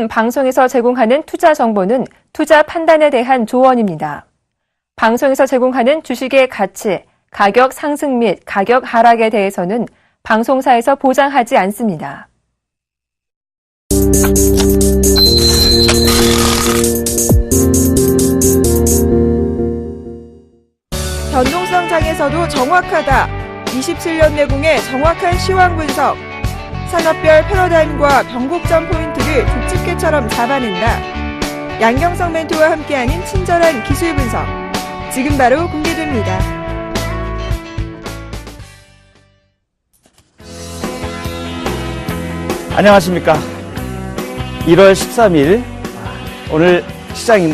지금 방송에서 제공하는 투자 정보는 투자 판단에 대한 조언입니다. 방송에서 제공하는 주식의 가치, 가격 상승 및 가격 하락에 대해서는 방송사에서 보장하지 않습니다. 변동성 장에서도 정확하다. 27년 내공의 정확한 시황 분석. 산업별 패러다임과 변곡점 포인트를 족집게처럼 잡아낸다. 양경성 멘토와 함께하는 친절한 기술 분석. 지금 바로 공개됩니다. 안녕하십니까. 1월 13일 오늘 시장이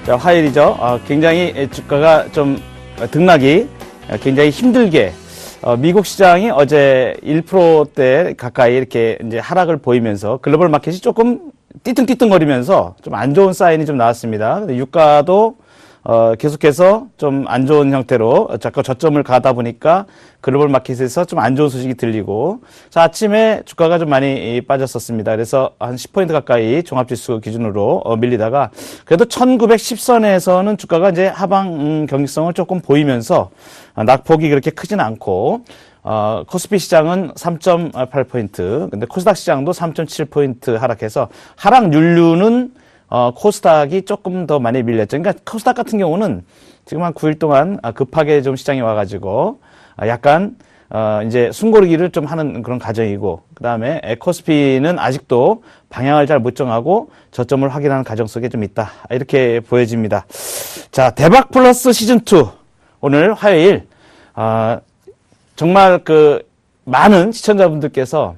화요일이죠. 굉장히 주가가 좀 등락이 굉장히 힘들게 미국 시장이 어제 1%대 가까이 이렇게 이제 하락을 보이면서 글로벌 마켓이 조금 띠뚱띠뚱거리면서 좀 안 좋은 사인이 좀 나왔습니다. 유가도 계속해서 좀 안 좋은 형태로 자꾸 저점을 가다 보니까 글로벌 마켓에서 좀 안 좋은 소식이 들리고, 자, 아침에 주가가 좀 많이 빠졌었습니다. 그래서 한 10포인트 가까이 종합지수 기준으로 밀리다가 그래도 1910선에서는 주가가 이제 하방 경직성을 조금 보이면서 낙폭이 그렇게 크진 않고, 코스피 시장은 3.8포인트, 근데 코스닥 시장도 3.7포인트 하락해서 하락 윤류는 코스닥이 조금 더 많이 밀렸죠. 그러니까 코스닥 같은 경우는 지금 한 9일 동안 급하게 좀 시장이 와가지고 약간 이제 숨고르기를 좀 하는 그런 과정이고, 그 다음에 코스피는 아직도 방향을 잘 못 정하고 저점을 확인하는 과정 속에 좀 있다, 이렇게 보여집니다. 자, 대박 플러스 시즌2 오늘 화요일 정말 많은 시청자분들께서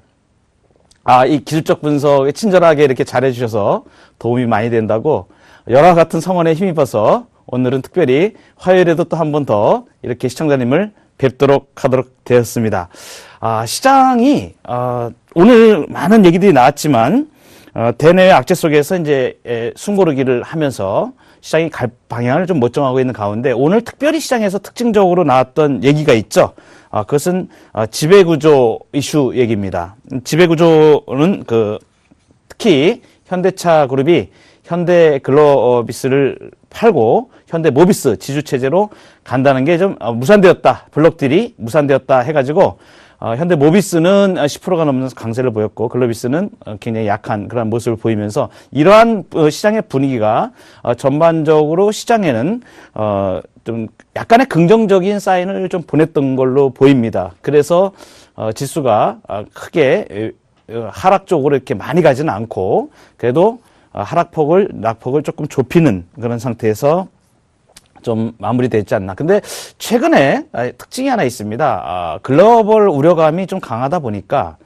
이 기술적 분석에 친절하게 이렇게 잘해주셔서 도움이 많이 된다고 여러 같은 성원에 힘입어서 오늘은 특별히 화요일에도 또 한 번 더 이렇게 시청자님을 뵙도록 하도록 되었습니다. 시장이 오늘 많은 얘기들이 나왔지만 대내외 악재 속에서 이제 숨고르기를 하면서 시장이 갈 방향을 좀 못 정하고 있는 가운데 오늘 특별히 시장에서 특징적으로 나왔던 얘기가 있죠. 그것은 지배구조 이슈 얘기입니다. 지배구조는 특히 현대차 그룹이 현대글로비스를 팔고 현대모비스 지주체제로 간다는 게 좀 무산되었다. 블록들이 무산되었다 해가지고 현대모비스는 10%가 넘는 강세를 보였고 글로비스는 굉장히 약한 그런 모습을 보이면서 이러한 시장의 분위기가 전반적으로 시장에는 좀 약간의 긍정적인 사인을 좀 보냈던 걸로 보입니다. 그래서 지수가 크게 하락 쪽으로 이렇게 많이 가지는 않고 그래도 낙폭을 조금 좁히는 그런 상태에서 좀 마무리되지 않나. 근데 최근에 특징이 하나 있습니다. 글로벌 우려감이 좀 강하다 보니까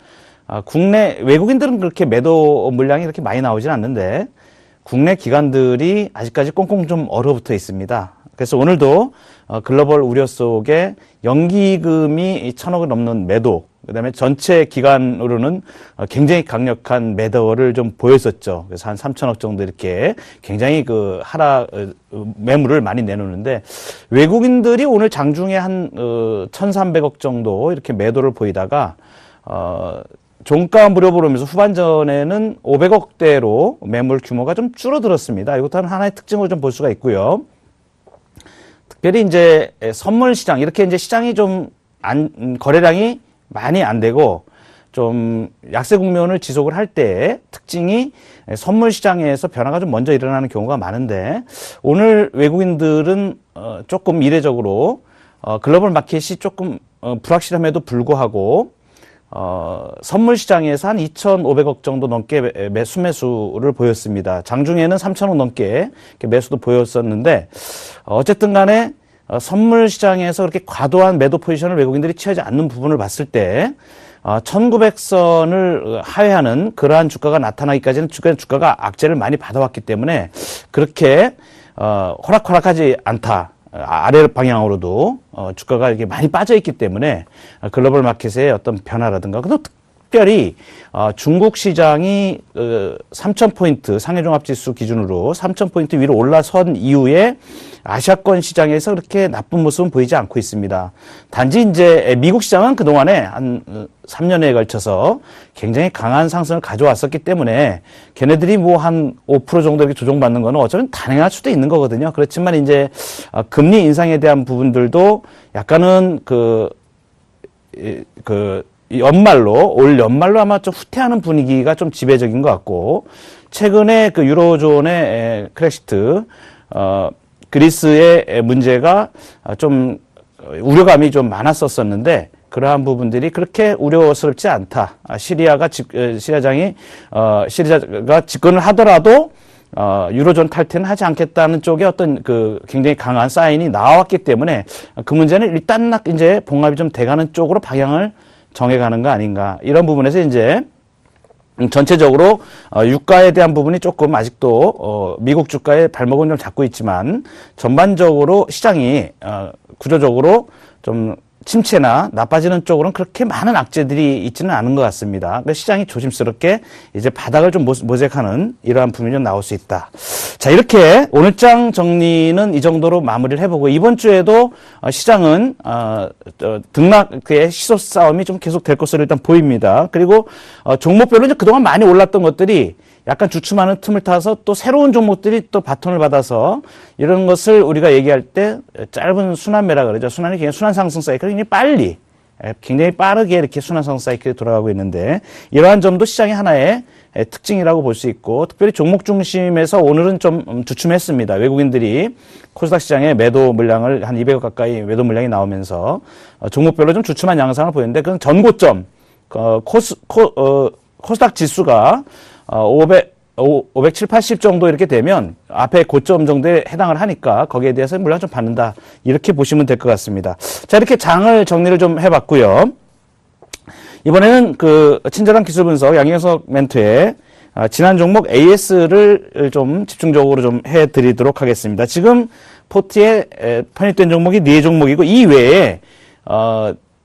국내 외국인들은 그렇게 매도 물량이 그렇게 많이 나오진 않는데 국내 기관들이 아직까지 꽁꽁 좀 얼어붙어 있습니다. 그래서 오늘도 글로벌 우려 속에 연기금이 1,000억을 넘는 매도, 그다음에 전체 기간으로는 굉장히 강력한 매도를 좀 보였었죠. 그래서 한 3,000억 정도 이렇게 굉장히 매물을 많이 내놓는데 외국인들이 오늘 장중에 한 1,300억 정도 이렇게 매도를 보이다가 종가 무료보면서 후반전에는 500억대로 매물 규모가 좀 줄어들었습니다. 이것도 하나의 특징으로 좀 볼 수가 있고요. 특별히 이제 선물 시장, 이렇게 이제 시장이 좀 거래량이 많이 안 되고 좀 약세 국면을 지속을 할 때 특징이 선물 시장에서 변화가 좀 먼저 일어나는 경우가 많은데 오늘 외국인들은 조금 이례적으로 글로벌 마켓이 조금 불확실함에도 불구하고 선물 시장에서 한 2,500억 정도 넘게 매수를 보였습니다. 장중에는 3,000억 넘게 매수도 보였었는데 어쨌든 간에 선물 시장에서 그렇게 과도한 매도 포지션을 외국인들이 취하지 않는 부분을 봤을 때 1900선을 하회하는 그러한 주가가 나타나기까지는 주가가 악재를 많이 받아왔기 때문에 그렇게 호락호락하지 않다. 아래 방향으로도 주가가 이렇게 많이 빠져 있기 때문에 글로벌 마켓의 어떤 변화라든가, 특별히 중국 시장이 3,000포인트 상해종합지수 기준으로 3,000포인트 위로 올라선 이후에 아시아권 시장에서 그렇게 나쁜 모습은 보이지 않고 있습니다. 단지 이제 미국 시장은 그동안에 한 3년에 걸쳐서 굉장히 강한 상승을 가져왔었기 때문에 걔네들이 뭐 한 5% 정도 이렇게 조정받는 거는 어쩌면 단행할 수도 있는 거거든요. 그렇지만 이제 금리 인상에 대한 부분들도 약간은 올 연말로 아마 좀 후퇴하는 분위기가 좀 지배적인 것 같고, 최근에 그 유로존의 크렉시트, 그리스의 문제가 좀 우려감이 좀 많았었는데, 그러한 부분들이 그렇게 우려스럽지 않다. 시리아가 집권을 하더라도 유로존 탈퇴는 하지 않겠다는 쪽에 어떤 굉장히 강한 사인이 나왔기 때문에 그 문제는 일단 이제 봉합이 좀 돼가는 쪽으로 방향을 정해가는 거 아닌가. 이런 부분에서 이제 전체적으로 유가에 대한 부분이 조금 아직도 미국 주가의 발목은 좀 잡고 있지만 전반적으로 시장이 구조적으로 좀 침체나 나빠지는 쪽으로는 그렇게 많은 악재들이 있지는 않은 것 같습니다. 그러니까 시장이 조심스럽게 이제 바닥을 좀 모색하는 이러한 부분이 좀 나올 수 있다. 자, 이렇게 오늘 장 정리는 이 정도로 마무리를 해보고, 이번 주에도 시장은 등락의 시소 싸움이 좀 계속 될 것으로 일단 보입니다. 그리고 종목별로 이제 그동안 많이 올랐던 것들이 약간 주춤하는 틈을 타서 또 새로운 종목들이 또 바톤을 받아서, 이런 것을 우리가 얘기할 때 짧은 순환매라 그러죠. 순환이 굉장히 순환 상승 사이클이 굉장히 빠르게 이렇게 순환 상승 사이클이 돌아가고 있는데, 이러한 점도 시장의 하나의 특징이라고 볼 수 있고, 특별히 종목 중심에서 오늘은 좀 주춤했습니다. 외국인들이 코스닥 시장에 매도 물량을 한 200억 가까이 매도 물량이 나오면서 종목별로 좀 주춤한 양상을 보였는데, 그건 전고점 코스닥 지수가 570, 80 정도 이렇게 되면 앞에 고점 정도에 해당을 하니까 거기에 대해서 물량 좀 받는다. 이렇게 보시면 될 것 같습니다. 자, 이렇게 장을 정리를 좀 해봤고요. 이번에는 친절한 기술 분석 양현석 멘토의 지난 종목 AS를 좀 집중적으로 좀 해드리도록 하겠습니다. 지금 포트에 편입된 종목이 4종목이고, 이 외에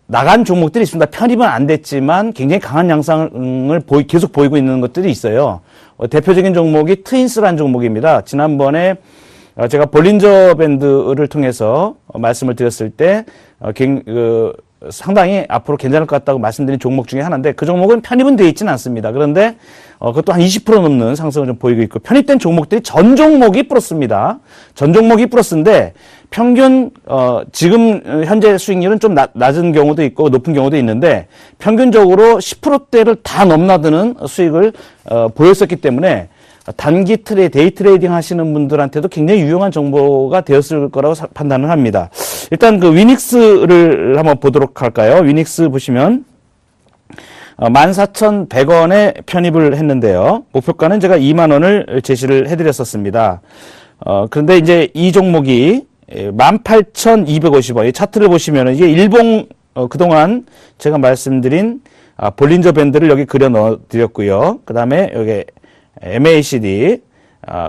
나간 종목들이 있습니다. 편입은 안 됐지만 굉장히 강한 양상을 계속 보이고 있는 것들이 있어요. 대표적인 종목이 트윈스라는 종목입니다. 지난번에 제가 볼린저 밴드를 통해서 말씀을 드렸을 때 상당히 앞으로 괜찮을 것 같다고 말씀드린 종목 중에 하나인데, 그 종목은 편입은 되어 있지는 않습니다. 그런데 그것도 한 20% 넘는 상승을 좀 보이고 있고, 편입된 종목들이 전 종목이 플러스입니다. 전 종목이 플러스인데 평균 지금 현재 수익률은 좀 낮은 경우도 있고 높은 경우도 있는데, 평균적으로 10%대를 다 넘나드는 수익을 보였었기 때문에 단기 데이 트레이딩 하시는 분들한테도 굉장히 유용한 정보가 되었을 거라고 판단을 합니다. 일단 위닉스를 한번 보도록 할까요? 위닉스 보시면 14,100원에 편입을 했는데요. 목표가는 제가 2만원을 제시를 해드렸었습니다. 그런데 이제 이 종목이 18,250원, 이 차트를 보시면 이게 일봉, 그동안 제가 말씀드린 볼린저 밴드를 여기 그려 넣어 드렸고요. 그 다음에 여기 MACD,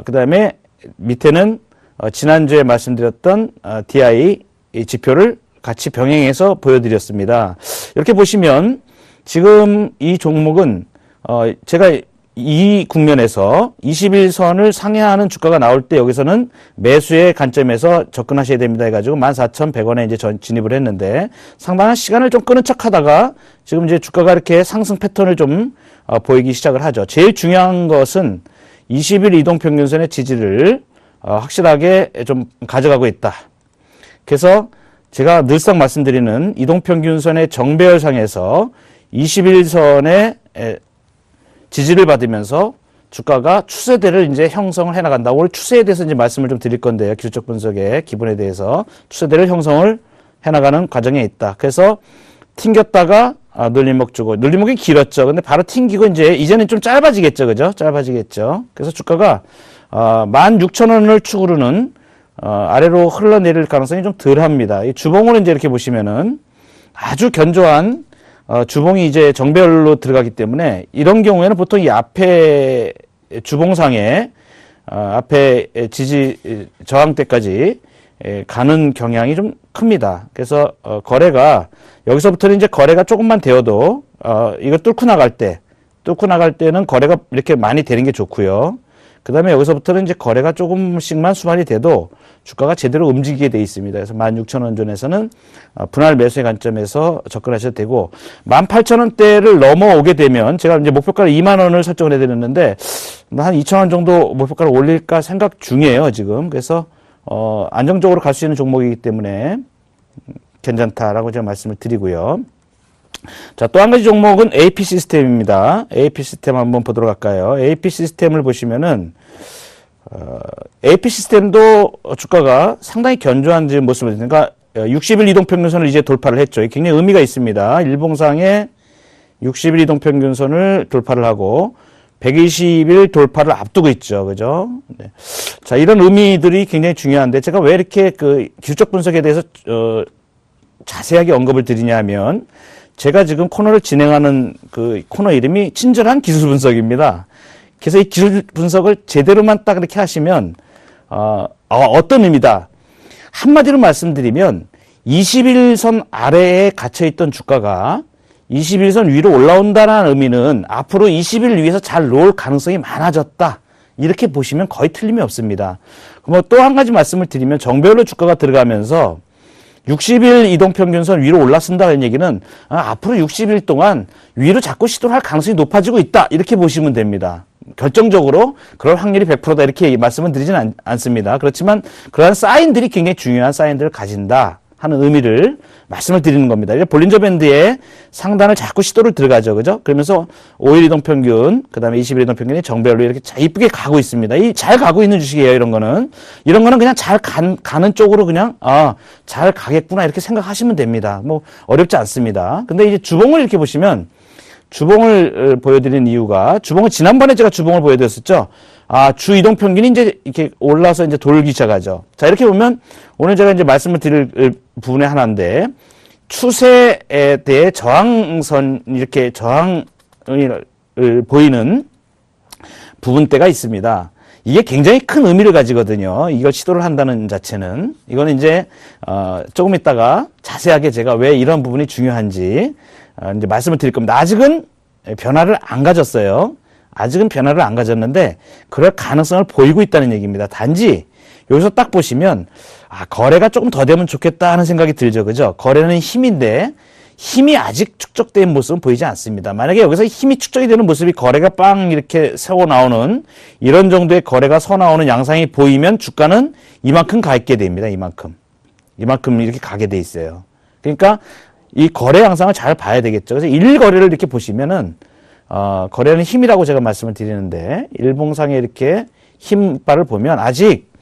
그 다음에 밑에는 지난주에 말씀드렸던 DI 지표를 같이 병행해서 보여드렸습니다. 이렇게 보시면 지금 이 종목은 제가 이 국면에서 21선을 상회하는 주가가 나올 때 여기서는 매수의 관점에서 접근하셔야 됩니다 해가지고 14,100원에 이제 진입을 했는데, 상당한 시간을 좀 끄는 척 하다가 지금 이제 주가가 이렇게 상승 패턴을 좀 보이기 시작을 하죠. 제일 중요한 것은 20일 이동평균선의 지지를 확실하게 좀 가져가고 있다. 그래서 제가 늘상 말씀드리는 이동평균선의 정배열상에서 21선의 지지를 받으면서 주가가 추세대를 이제 형성을 해나간다. 오늘 추세에 대해서 이제 말씀을 좀 드릴 건데요. 기술적 분석의 기본에 대해서 추세대를 형성을 해나가는 과정에 있다. 그래서 튕겼다가 눌림목 주고, 눌림목이 길었죠. 근데 바로 튕기고 이제는 좀 짧아지겠죠. 그죠? 짧아지겠죠. 그래서 주가가 16,000원을 축으로는 아래로 흘러내릴 가능성이 좀 덜합니다. 이 주봉으로 이제 이렇게 보시면은 아주 견조한 주봉이 이제 정배열로 들어가기 때문에, 이런 경우에는 보통 이 앞에 주봉상에 앞에 지지 저항대까지 가는 경향이 좀 큽니다. 그래서 거래가 여기서부터는 이제 거래가 조금만 되어도 이거 뚫고 나갈 때는 거래가 이렇게 많이 되는 게 좋고요. 그 다음에 여기서부터는 이제 거래가 조금씩만 수반이 돼도 주가가 제대로 움직이게 돼 있습니다. 그래서 16,000원 존에서는 분할 매수의 관점에서 접근하셔도 되고, 18,000원대를 넘어오게 되면 제가 이제 목표가를 20,000원을 설정을 해드렸는데, 한 2,000원 정도 목표가를 올릴까 생각 중이에요, 지금. 그래서, 안정적으로 갈 수 있는 종목이기 때문에 괜찮다라고 제가 말씀을 드리고요. 자, 또 한 가지 종목은 AP 시스템입니다. AP 시스템 한번 보도록 할까요? AP 시스템을 보시면은, AP 시스템도 주가가 상당히 견조한 모습을, 그러니까 60일 이동평균선을 이제 돌파를 했죠. 굉장히 의미가 있습니다. 일봉상의 60일 이동평균선을 돌파를 하고, 120일 돌파를 앞두고 있죠. 그죠? 네. 자, 이런 의미들이 굉장히 중요한데, 제가 왜 이렇게 기술적 분석에 대해서, 자세하게 언급을 드리냐면, 제가 지금 코너를 진행하는 코너 이름이 친절한 기술 분석입니다. 그래서 이 기술 분석을 제대로만 딱 이렇게 하시면, 어떤 의미다. 한마디로 말씀드리면, 21선 아래에 갇혀있던 주가가 21선 위로 올라온다는 의미는 앞으로 20일 위에서 잘 놓을 가능성이 많아졌다. 이렇게 보시면 거의 틀림이 없습니다. 그럼 또 한 가지 말씀을 드리면, 정배열로 주가가 들어가면서 60일 이동평균선 위로 올라선다는 얘기는 앞으로 60일 동안 위로 자꾸 시도를 할 가능성이 높아지고 있다. 이렇게 보시면 됩니다. 결정적으로 그럴 확률이 100%다 이렇게 말씀은 드리지는 않습니다. 그렇지만 그러한 사인들이 굉장히 중요한 사인들을 가진다 하는 의미를 말씀을 드리는 겁니다. 볼린저 밴드의 상단을 자꾸 시도를 들어가죠. 그죠? 그러면서 5일 이동평균, 그 다음에 20일 이동평균이 정배열로 이렇게 이쁘게 가고 있습니다. 잘 가고 있는 주식이에요, 이런 거는. 이런 거는 그냥 잘 가는 쪽으로 그냥, 잘 가겠구나, 이렇게 생각하시면 됩니다. 뭐, 어렵지 않습니다. 근데 이제 주봉을 이렇게 보시면, 주봉을 보여드리는 이유가, 주봉은 지난번에 제가 주봉을 보여드렸었죠. 주 이동 평균이 이제 이렇게 올라서 이제 돌기 시작하죠. 자, 이렇게 보면 오늘 제가 이제 말씀을 드릴 부분의 하나인데, 추세에 대해 저항선, 이렇게 저항을 보이는 부분대가 있습니다. 이게 굉장히 큰 의미를 가지거든요. 이걸 시도를 한다는 자체는. 이거는 이제, 조금 있다가 자세하게 제가 왜 이런 부분이 중요한지, 이제 말씀을 드릴 겁니다. 아직은 변화를 안 가졌어요. 아직은 변화를 안 가졌는데, 그럴 가능성을 보이고 있다는 얘기입니다. 단지, 여기서 딱 보시면, 거래가 조금 더 되면 좋겠다 하는 생각이 들죠. 그죠? 거래는 힘인데, 힘이 아직 축적된 모습은 보이지 않습니다. 만약에 여기서 힘이 축적이 되는 모습이 거래가 빵 이렇게 세워 나오는, 이런 정도의 거래가 서 나오는 양상이 보이면 주가는 이만큼 가 있게 됩니다. 이만큼 이렇게 가게 돼 있어요. 그러니까, 이 거래 양상을 잘 봐야 되겠죠. 그래서 일거래를 이렇게 보시면은, 거래는 힘이라고 제가 말씀을 드리는데, 일봉상에 이렇게 힘바를 보면 아직,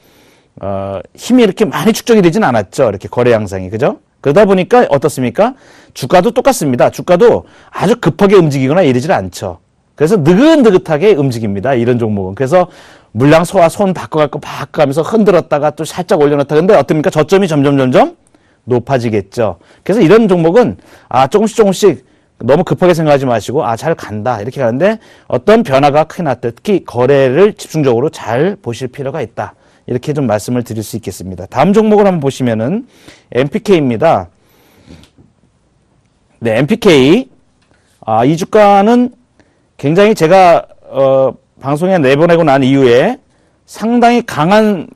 힘이 이렇게 많이 축적이 되진 않았죠. 이렇게 거래 양상이. 그죠? 그러다 보니까 어떻습니까? 주가도 똑같습니다. 주가도 아주 급하게 움직이거나 이러질 않죠. 그래서 느긋느긋하게 움직입니다. 이런 종목은. 그래서 물량 소화 손 바꿔가면서 흔들었다가 또 살짝 올려놨다. 근데 어떻습니까? 저점이 점점 높아지겠죠. 그래서 이런 종목은, 조금씩 너무 급하게 생각하지 마시고, 잘 간다. 이렇게 가는데 어떤 변화가 크게 났다. 특히 거래를 집중적으로 잘 보실 필요가 있다. 이렇게 좀 말씀을 드릴 수 있겠습니다. 다음 종목을 한번 보시면은 MPK입니다. 네, MPK. 이 주가는 굉장히 제가, 방송에 내보내고 난 이후에 상당히 강한,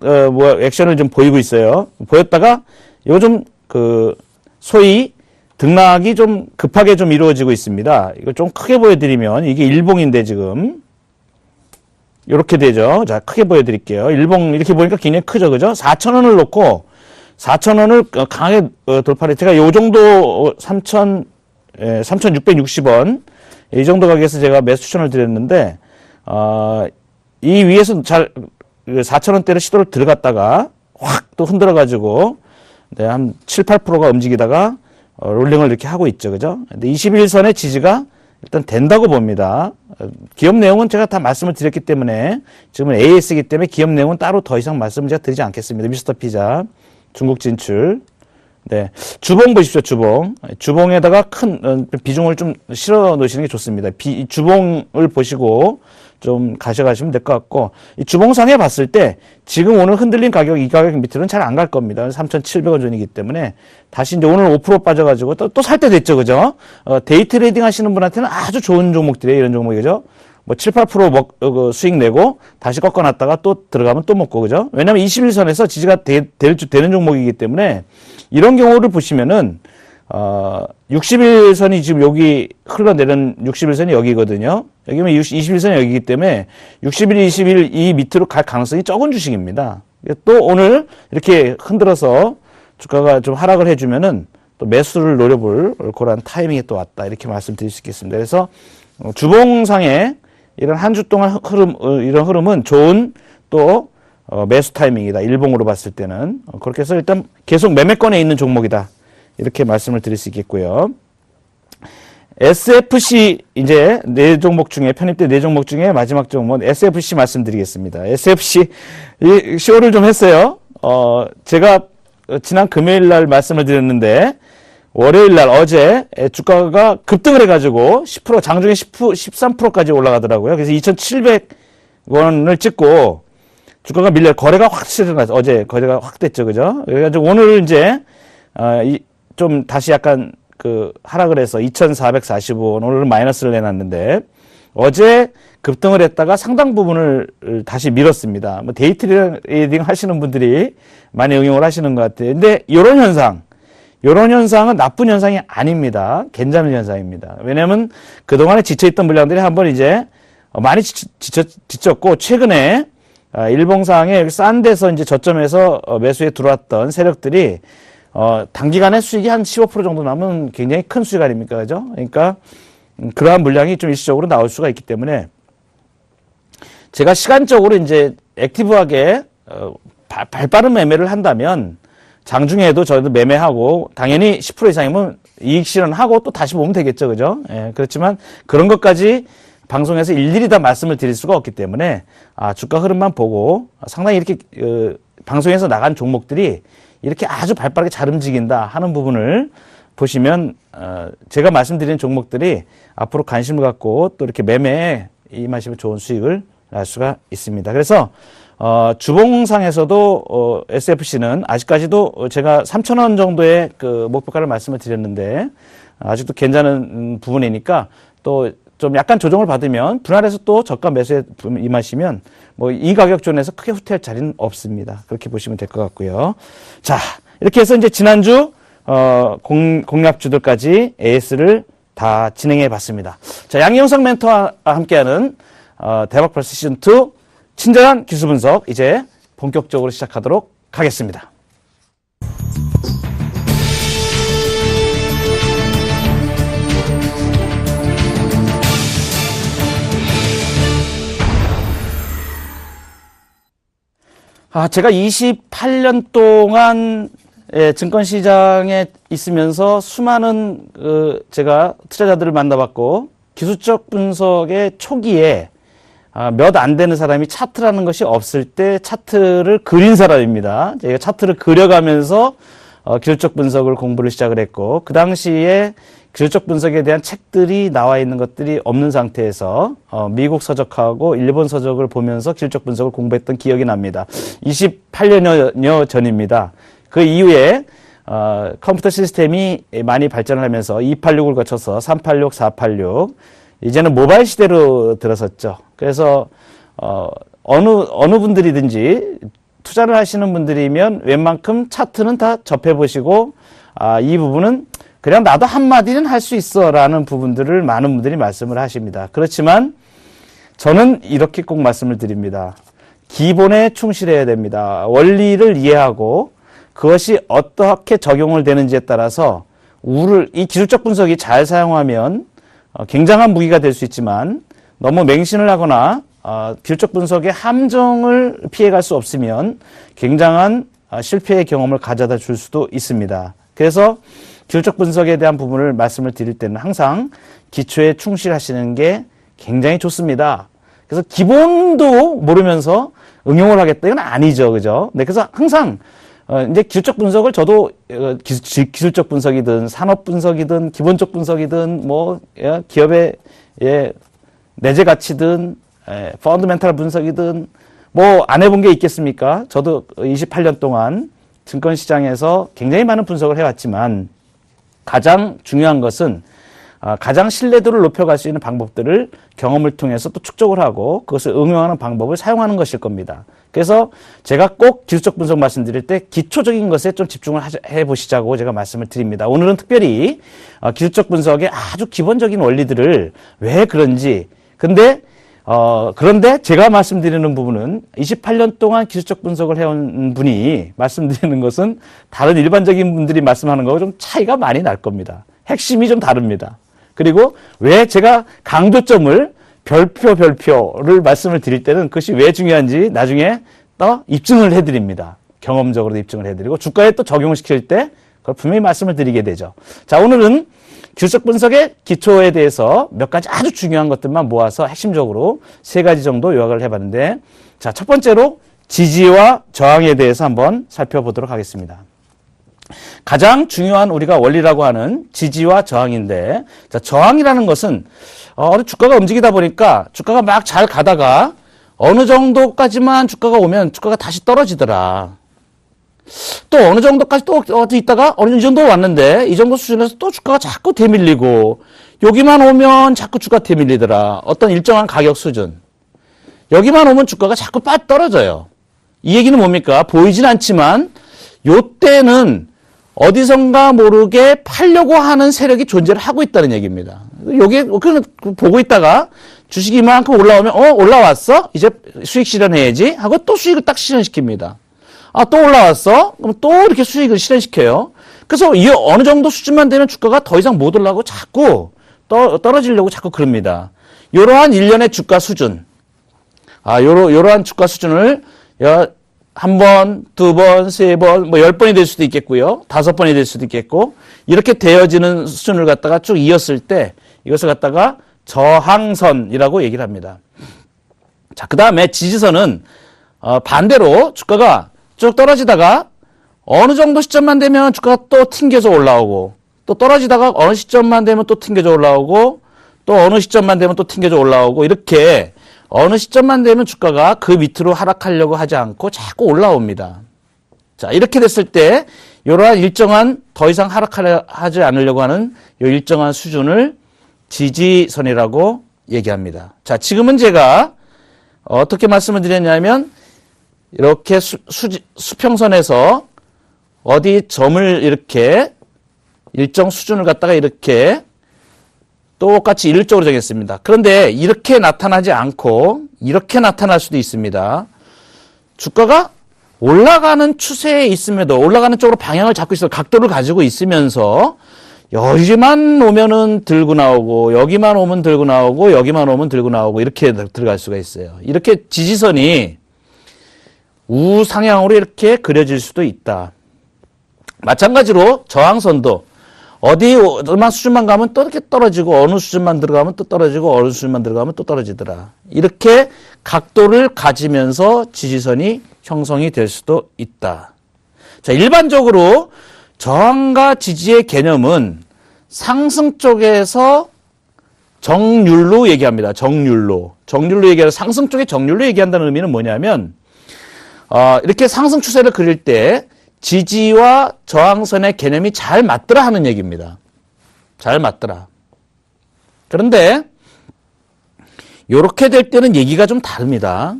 액션을 좀 보이고 있어요. 보였다가, 이거 좀, 소위 등락이 좀 급하게 좀 이루어지고 있습니다. 이거 좀 크게 보여드리면, 이게 일봉인데 지금. 이렇게 되죠. 자, 크게 보여드릴게요. 일봉 이렇게 보니까 굉장히 크죠. 그죠? 4,000원을 놓고 4,000원을 강하게 돌파를, 제가 요 정도 3,660원 이 정도 가격에서 제가 매수 추천을 드렸는데, 이 위에서 잘 4,000원대로 시도를 들어갔다가 확 또 흔들어가지고, 네, 한 7, 8%가 움직이다가 롤링을 이렇게 하고 있죠. 그죠? 근데 21선의 지지가 일단 된다고 봅니다. 기업 내용은 제가 다 말씀을 드렸기 때문에, 지금은 AS이기 때문에 기업 내용은 따로 더 이상 말씀을 제가 드리지 않겠습니다. 미스터 피자, 중국 진출, 네. 주봉 보십시오, 주봉. 주봉에다가 큰 비중을 좀 실어 놓으시는 게 좋습니다. 주봉을 보시고 좀 가셔가시면 될 것 같고, 이 주봉상에 봤을 때 지금 오늘 흔들린 가격, 이 가격 밑으로는 잘 안 갈 겁니다. 3,700원 전이기 때문에 다시 이제 오늘 5% 빠져가지고 또 살 때 됐죠, 그죠? 데이 트레이딩 하시는 분한테는 아주 좋은 종목들이에요, 이런 종목이죠. 뭐 7, 8% 수익 내고 다시 꺾어놨다가 또 들어가면 또 먹고, 그죠? 왜냐면 21선에서 지지가 되는 종목이기 때문에 이런 경우를 보시면은 61선이 지금 여기 흘러내린 61선이 여기거든요. 여기면 21선이 여기이기 때문에 61, 21 이 밑으로 갈 가능성이 적은 주식입니다. 또 오늘 이렇게 흔들어서 주가가 좀 하락을 해주면은 또 매수를 노려볼 그런 타이밍이 또 왔다. 이렇게 말씀드릴 수 있겠습니다. 그래서 주봉상에 이런 한 주 동안 이런 흐름은 좋은 또 매수 타이밍이다. 일봉으로 봤을 때는. 그렇게 해서 일단 계속 매매권에 있는 종목이다. 이렇게 말씀을 드릴 수 있겠고요. SFC 이제 네 종목 중에 편입된 네 종목 중에 마지막 종목 SFC 말씀드리겠습니다. SFC 이 쇼를 좀 했어요. 제가 지난 금요일 날 말씀을 드렸는데 월요일 날 어제 주가가 급등을 해가지고 10% 장중에 13%까지 올라가더라고요. 그래서 2,700원을 찍고 주가가 밀려 거래가 확실히 일어났어요. 어제 거래가 확 됐죠, 그죠? 그래가지고 오늘 이제 좀 다시 약간 하락을 해서 2,445원 오늘은 마이너스를 내놨는데 어제 급등을 했다가 상당 부분을 다시 밀었습니다. 뭐 데이 트레이딩 하시는 분들이 많이 응용을 하시는 것 같아요. 근데 이런 현상은 나쁜 현상이 아닙니다. 괜찮은 현상입니다. 왜냐하면 그동안에 지쳐있던 물량들이 한번 이제 많이 지쳤고 최근에 일봉상에 싼 데서 이제 저점에서 매수에 들어왔던 세력들이 단기간에 수익이 한 15% 정도 나면 굉장히 큰 수익 아닙니까? 그죠? 그러니까 그러한 물량이 좀 일시적으로 나올 수가 있기 때문에 제가 시간적으로 이제 액티브하게 발빠른 매매를 한다면 장중에도 저희도 매매하고 당연히 10% 이상이면 이익 실현하고 또 다시 보면 되겠죠. 그죠? 예, 그렇지만 그런 것까지 방송에서 일일이 다 말씀을 드릴 수가 없기 때문에 주가 흐름만 보고 상당히 이렇게 방송에서 나간 종목들이 이렇게 아주 발빠르게 잘 움직인다 하는 부분을 보시면 제가 말씀드린 종목들이 앞으로 관심을 갖고 또 이렇게 매매에 임하시면 좋은 수익을 날 수가 있습니다. 그래서 주봉상에서도 SFC는 아직까지도 제가 3,000원 정도의 목표가를 말씀을 드렸는데 아직도 괜찮은 부분이니까 또 좀 약간 조정을 받으면 분할해서 또 저가 매수에 임하시면 뭐 이 가격존에서 크게 후퇴할 자리는 없습니다. 그렇게 보시면 될 것 같고요. 자, 이렇게 해서 이제 지난주 공략주들까지 AS를 다 진행해 봤습니다. 자, 양희영상 멘토와 함께하는 대박 플러스 시즌2 친절한 기술 분석 이제 본격적으로 시작하도록 하겠습니다. 제가 28년 동안 증권시장에 있으면서 수많은 제가 투자자들을 만나봤고 기술적 분석의 초기에 몇 안 되는 사람이 차트라는 것이 없을 때 차트를 그린 사람입니다. 제가 차트를 그려가면서 기술적 분석을 공부를 시작을 했고 그 당시에 기술적 분석에 대한 책들이 나와 있는 것들이 없는 상태에서 미국 서적하고 일본 서적을 보면서 기술적 분석을 공부했던 기억이 납니다. 28년여 전입니다. 그 이후에 컴퓨터 시스템이 많이 발전을 하면서 286을 거쳐서 386, 486 이제는 모바일 시대로 들어섰죠. 그래서 어느 분들이든지 투자를 하시는 분들이면 웬만큼 차트는 다 접해보시고 이 부분은 그냥 나도 한마디는 할 수 있어 라는 부분들을 많은 분들이 말씀을 하십니다. 그렇지만 저는 이렇게 꼭 말씀을 드립니다. 기본에 충실해야 됩니다. 원리를 이해하고 그것이 어떻게 적용을 되는지에 따라서 이 기술적 분석이 잘 사용하면 굉장한 무기가 될 수 있지만 너무 맹신을 하거나 기술적 분석의 함정을 피해갈 수 없으면 굉장한 실패의 경험을 가져다 줄 수도 있습니다. 그래서 기술적 분석에 대한 부분을 말씀을 드릴 때는 항상 기초에 충실하시는 게 굉장히 좋습니다. 그래서 기본도 모르면서 응용을 하겠다 이건 아니죠, 그죠? 네, 그래서 항상 이제 기술적 분석을 저도 기술적 분석이든 산업 분석이든 기본적 분석이든 뭐 기업의 내재 가치든 펀더멘탈 분석이든 뭐 안 해본 게 있겠습니까? 저도 28년 동안 증권시장에서 굉장히 많은 분석을 해왔지만 가장 중요한 것은 가장 신뢰도를 높여갈 수 있는 방법들을 경험을 통해서 또 축적을 하고 그것을 응용하는 방법을 사용하는 것일 겁니다. 그래서 제가 꼭 기술적 분석 말씀드릴 때 기초적인 것에 좀 집중을 해보시자고 제가 말씀을 드립니다. 오늘은 특별히 기술적 분석의 아주 기본적인 원리들을 왜 그런지 그런데 제가 말씀드리는 부분은 28년 동안 기술적 분석을 해온 분이 말씀드리는 것은 다른 일반적인 분들이 말씀하는 거하고 좀 차이가 많이 날 겁니다. 핵심이 좀 다릅니다. 그리고 왜 제가 강조점을 별표를 말씀을 드릴 때는 그것이 왜 중요한지 나중에 또 입증을 해드립니다. 경험적으로 입증을 해드리고 주가에 또 적용을 시킬 때 그걸 분명히 말씀을 드리게 되죠. 자, 오늘은 기술적 분석의 기초에 대해서 몇 가지 아주 중요한 것들만 모아서 핵심적으로 3가지 정도 요약을 해봤는데, 자, 첫 번째로 지지와 저항에 대해서 한번 살펴보도록 하겠습니다. 가장 중요한 우리가 원리라고 하는 지지와 저항인데, 자, 저항이라는 것은 주가가 움직이다 보니까 주가가 막 잘 가다가 어느 정도까지만 주가가 오면 주가가 다시 떨어지더라. 또 어느 정도까지 또 어디 있다가 어느 정도 왔는데 이 정도 수준에서 또 주가가 자꾸 되밀리고 여기만 오면 자꾸 주가 되밀리더라. 어떤 일정한 가격 수준. 여기만 오면 주가가 자꾸 빠져 떨어져요. 이 얘기는 뭡니까? 보이진 않지만 요때는 어디선가 모르게 팔려고 하는 세력이 존재를 하고 있다는 얘기입니다. 여기 보고 있다가 주식이 이만큼 올라오면 올라왔어? 이제 수익 실현해야지 하고 또 수익을 딱 실현시킵니다. 또 올라왔어? 그럼 또 이렇게 수익을 실현시켜요. 그래서 이 어느 정도 수준만 되면 주가가 더 이상 못 올라가고 자꾸 떨어지려고 자꾸 그럽니다. 이러한 일련의 주가 수준. 요러한 주가 수준을 한 번, 2번, 3번, 뭐 10번이 될 수도 있겠고요. 5번이 될 수도 있겠고, 이렇게 되어지는 수준을 갖다가 쭉 이었을 때, 이것을 갖다가 저항선이라고 얘기를 합니다. 자, 그 다음에 지지선은, 반대로 주가가 쭉 떨어지다가 어느 정도 시점만 되면 주가가 또 튕겨서 올라오고, 또 떨어지다가 어느 시점만 되면 또 튕겨져 올라오고, 또 어느 시점만 되면 또 튕겨져 올라오고, 이렇게 어느 시점만 되면 주가가 그 밑으로 하락하려고 하지 않고 자꾸 올라옵니다. 자, 이렇게 됐을 때 이러한 일정한 더 이상 하락하지 않으려고 하는 이 일정한 수준을 지지선이라고 얘기합니다. 자, 지금은 제가 어떻게 말씀을 드렸냐면 이렇게 수평선에서 어디 점을 이렇게 일정 수준을 갖다가 이렇게 똑같이 일률적으로 정했습니다. 그런데 이렇게 나타나지 않고 이렇게 나타날 수도 있습니다. 주가가 올라가는 추세에 있음에도 올라가는 쪽으로 방향을 잡고 있어 각도를 가지고 있으면서 여기만 오면은 들고 나오고 여기만 오면 들고 나오고 여기만 오면 들고 나오고 이렇게 들어갈 수가 있어요. 이렇게 지지선이 우상향으로 이렇게 그려질 수도 있다. 마찬가지로 저항선도 어디만 수준만 가면 또 이렇게 떨어지고 어느 수준만 들어가면 또 떨어지고 어느 수준만 들어가면 또 떨어지더라. 이렇게 각도를 가지면서 지지선이 형성이 될 수도 있다. 자, 일반적으로 저항과 지지의 개념은 상승 쪽에서 정률로 얘기합니다. 정률로 얘기하는 상승 쪽에 정률로 얘기한다는 의미는 뭐냐면 이렇게 상승 추세를 그릴 때 지지와 저항선의 개념이 잘 맞더라 하는 얘기입니다. 잘 맞더라. 그런데 이렇게 될 때는 얘기가 좀 다릅니다.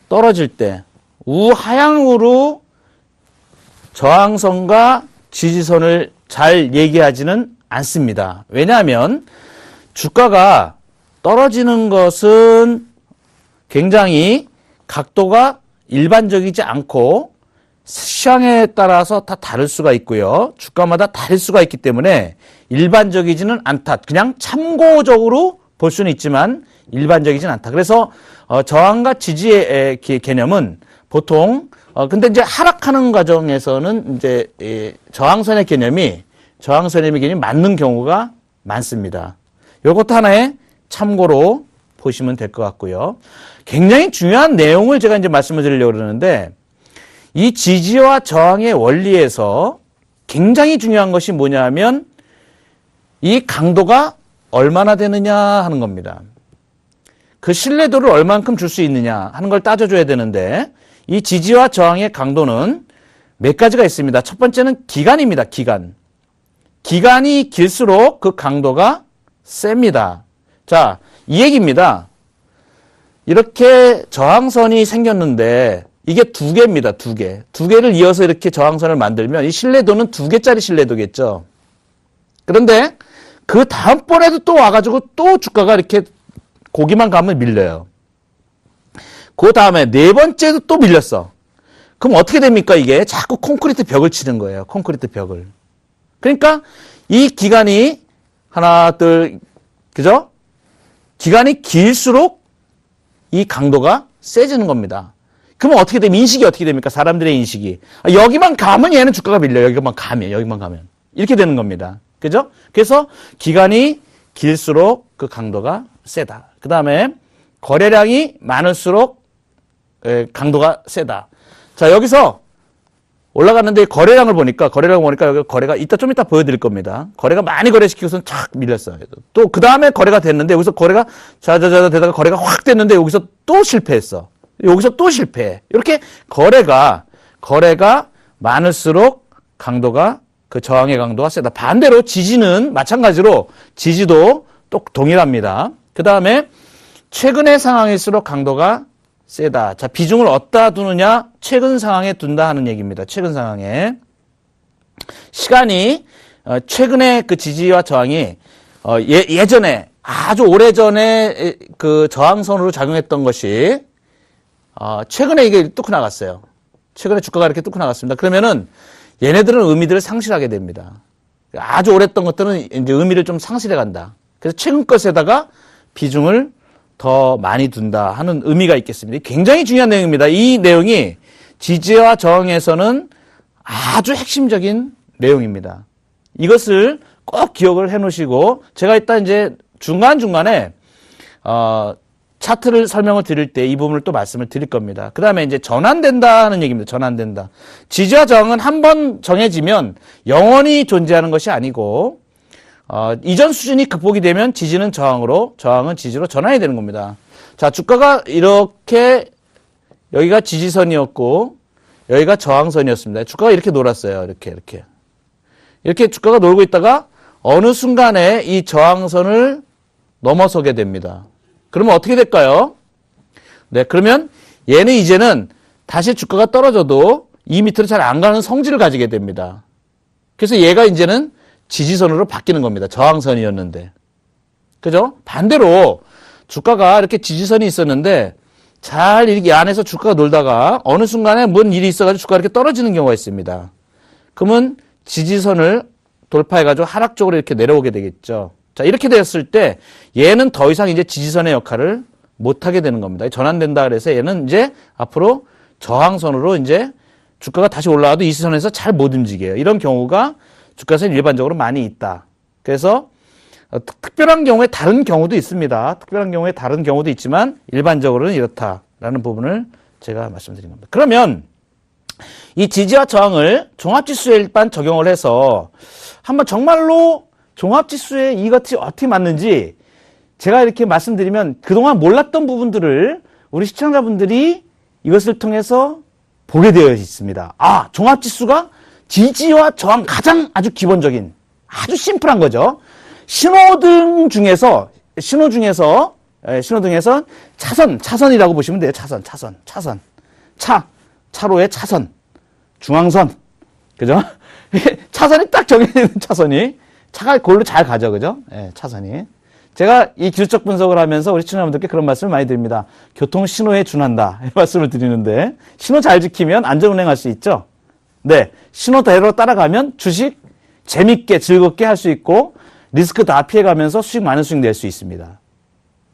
떨어질 때 우하향으로 저항선과 지지선을 잘 얘기하지는 않습니다. 왜냐하면 주가가 떨어지는 것은 굉장히 각도가 일반적이지 않고 시황에 따라서 다 다를 수가 있고요. 주가마다 다를 수가 있기 때문에 일반적이지는 않다. 그냥 참고적으로 볼 수는 있지만 일반적이지는 않다. 그래서 저항과 지지의 개념은 보통 근데 이제 하락하는 과정에서는 이제 저항선의 개념이 맞는 경우가 많습니다. 이것도 하나의 참고로 보시면 될 것 같고요. 굉장히 중요한 내용을 제가 이제 말씀을 드리려고 그러는데 이 지지와 저항의 원리에서 굉장히 중요한 것이 뭐냐면 이 강도가 얼마나 되느냐 하는 겁니다. 그 신뢰도를 얼만큼 줄 수 있느냐 하는 걸 따져줘야 되는데 이 지지와 저항의 강도는 몇 가지가 있습니다. 첫 번째는 기간입니다. 기간. 기간이 길수록 그 강도가 셉니다. 자, 이 얘기입니다. 이렇게 저항선이 생겼는데 이게 두 개입니다. 두 개. 두 개를 이어서 이렇게 저항선을 만들면 이 신뢰도는 두 개짜리 신뢰도겠죠. 그런데 그 다음번에도 또 와가지고 또 주가가 이렇게 고기만 가면 밀려요. 그 다음에 네 번째도 또 밀렸어. 그럼 어떻게 됩니까? 이게 자꾸 콘크리트 벽을 치는 거예요. 콘크리트 벽을. 그러니까 이 기간이 하나, 둘, 그죠? 기간이 길수록 이 강도가 세지는 겁니다. 그러면 어떻게 되면 인식이 어떻게 됩니까? 사람들의 인식이. 여기만 가면 얘는 주가가 밀려요. 여기만 가면. 이렇게 되는 겁니다. 그죠? 그래서 기간이 길수록 그 강도가 세다. 그 다음에 거래량이 많을수록 강도가 세다. 자, 여기서 올라갔는데 거래량을 보니까 여기 거래가 좀 이따 보여드릴 겁니다. 거래가 많이 거래시키고서는 착 밀렸어요. 또 그 다음에 거래가 됐는데 여기서 거래가 자자자 되다가 거래가 확 됐는데 여기서 또 실패했어. 여기서 또 실패해. 이렇게 거래가 많을수록 강도가 그 저항의 강도가 세다. 반대로 지지는 마찬가지로 지지도 또 동일합니다. 그 다음에 최근의 상황일수록 강도가 세다. 자, 비중을 어디다 두느냐? 최근 상황에 둔다 하는 얘기입니다. 최근 상황에. 시간이 최근에 그 지지와 저항이 예전에 아주 오래전에 그 저항선으로 작용했던 것이 최근에 이게 뚫고 나갔어요. 최근에 주가가 이렇게 뚫고 나갔습니다. 그러면은 얘네들은 의미들을 상실하게 됩니다. 아주 오래했던 것들은 이제 의미를 좀 상실해 간다. 그래서 최근 것에다가 비중을 더 많이 둔다 하는 의미가 있겠습니다. 굉장히 중요한 내용입니다. 이 내용이 지지와 저항에서는 아주 핵심적인 내용입니다. 이것을 꼭 기억을 해 놓으시고 제가 일단 이제 중간중간에 차트를 설명을 드릴 때 이 부분을 또 말씀을 드릴 겁니다. 그 다음에 이제 전환된다는 얘기입니다. 전환된다. 지지와 저항은 한번 정해지면 영원히 존재하는 것이 아니고 이전 수준이 극복이 되면 지지는 저항으로, 저항은 지지로 전환이 되는 겁니다. 자, 주가가 이렇게 여기가 지지선이었고 여기가 저항선이었습니다. 주가가 이렇게 놀았어요. 이렇게 주가가 놀고 있다가 어느 순간에 이 저항선을 넘어서게 됩니다. 그러면 어떻게 될까요? 네, 그러면 얘는 이제는 다시 주가가 떨어져도 이 밑으로 잘 안 가는 성질을 가지게 됩니다. 그래서 얘가 이제는 지지선으로 바뀌는 겁니다. 저항선이었는데. 그죠? 반대로 주가가 이렇게 지지선이 있었는데 잘 이 안에서 주가가 놀다가 어느 순간에 뭔 일이 있어가지고 주가가 이렇게 떨어지는 경우가 있습니다. 그러면 지지선을 돌파해가지고 하락 쪽으로 이렇게 내려오게 되겠죠. 자, 이렇게 되었을 때 얘는 더 이상 이제 지지선의 역할을 못하게 되는 겁니다. 전환된다 그래서 얘는 이제 앞으로 저항선으로 이제 주가가 다시 올라와도 이 지지선에서 잘 못 움직여요. 이런 경우가 주가에서 일반적으로 많이 있다. 그래서 특별한 경우에 다른 경우도 있습니다. 특별한 경우에 다른 경우도 있지만 일반적으로는 이렇다라는 부분을 제가 말씀드린 겁니다. 그러면 이 지지와 저항을 종합지수에 일반 적용을 해서 한번 정말로 종합지수에 이것이 어떻게 맞는지 제가 이렇게 말씀드리면 그동안 몰랐던 부분들을 우리 시청자분들이 이것을 통해서 보게 되어 있습니다. 아, 종합지수가 지지와 저항 가장 아주 기본적인 아주 심플한 거죠. 신호등 중에서 차선이라고 보시면 돼요. 차로의 차선, 중앙선, 그죠? 차선이 딱 정해져 있는 차선이 차가 골로 잘 가죠, 그죠? 예, 차선이. 제가 이 기술적 분석을 하면서 우리 시청자분들께 그런 말씀을 많이 드립니다. 교통 신호에 준한다 이 말씀을 드리는데 신호 잘 지키면 안전운행할 수 있죠. 네, 신호대로 따라가면 주식 재밌게 즐겁게 할 수 있고 리스크 다 피해가면서 수익 많은 수익 낼 수 있습니다.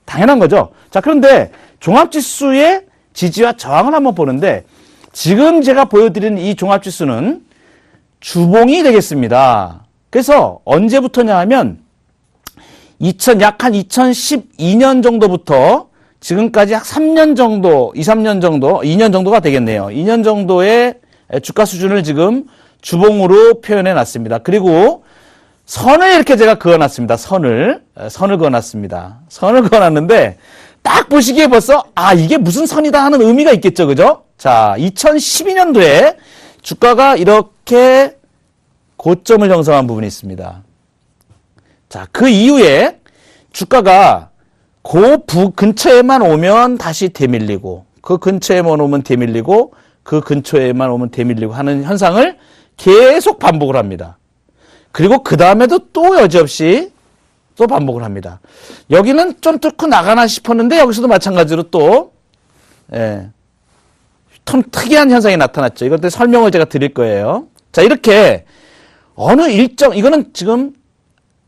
당연한 거죠. 자, 그런데 종합지수의 지지와 저항을 한번 보는데 지금 제가 보여드리는 이 종합지수는 주봉이 되겠습니다. 그래서 언제부터냐 하면 약 한 2012년 정도부터 지금까지 약 3년 정도, 2, 3년 정도, 2년 정도가 되겠네요. 2년 정도의 주가 수준을 지금 주봉으로 표현해 놨습니다. 그리고 선을 이렇게 제가 그어놨습니다. 선을 그어놨습니다. 선을 그어놨는데 딱 보시기에 벌써 이게 무슨 선이다 하는 의미가 있겠죠. 그죠? 자, 2012년도에 주가가 이렇게 고점을 형성한 부분이 있습니다. 자, 그 이후에 주가가 근처에만 오면 다시 되밀리고, 그 근처에만 오면 되밀리고, 그 근처에만 오면 되밀리고 하는 현상을 계속 반복을 합니다. 그리고 그 다음에도 또 여지없이 또 반복을 합니다. 여기는 좀 뚫고 나가나 싶었는데 여기서도 마찬가지로 또 좀 특이한 현상이 나타났죠. 이것들 설명을 제가 드릴 거예요. 자, 이렇게 이거는 지금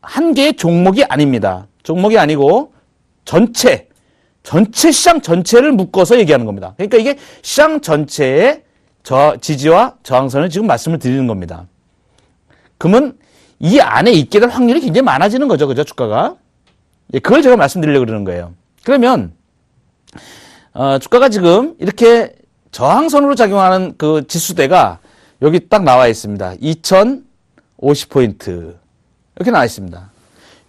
한 개의 종목이 아닙니다. 종목이 아니고 전체 시장 전체를 묶어서 얘기하는 겁니다. 그러니까 이게 시장 전체의 지지와 저항선을 지금 말씀을 드리는 겁니다. 그러면 이 안에 있게 될 확률이 굉장히 많아지는 거죠. 그죠? 주가가. 그걸 제가 말씀드리려고 그러는 거예요. 그러면, 주가가 지금 이렇게 저항선으로 작용하는 그 지수대가 여기 딱 나와 있습니다. 2050포인트. 이렇게 나와 있습니다.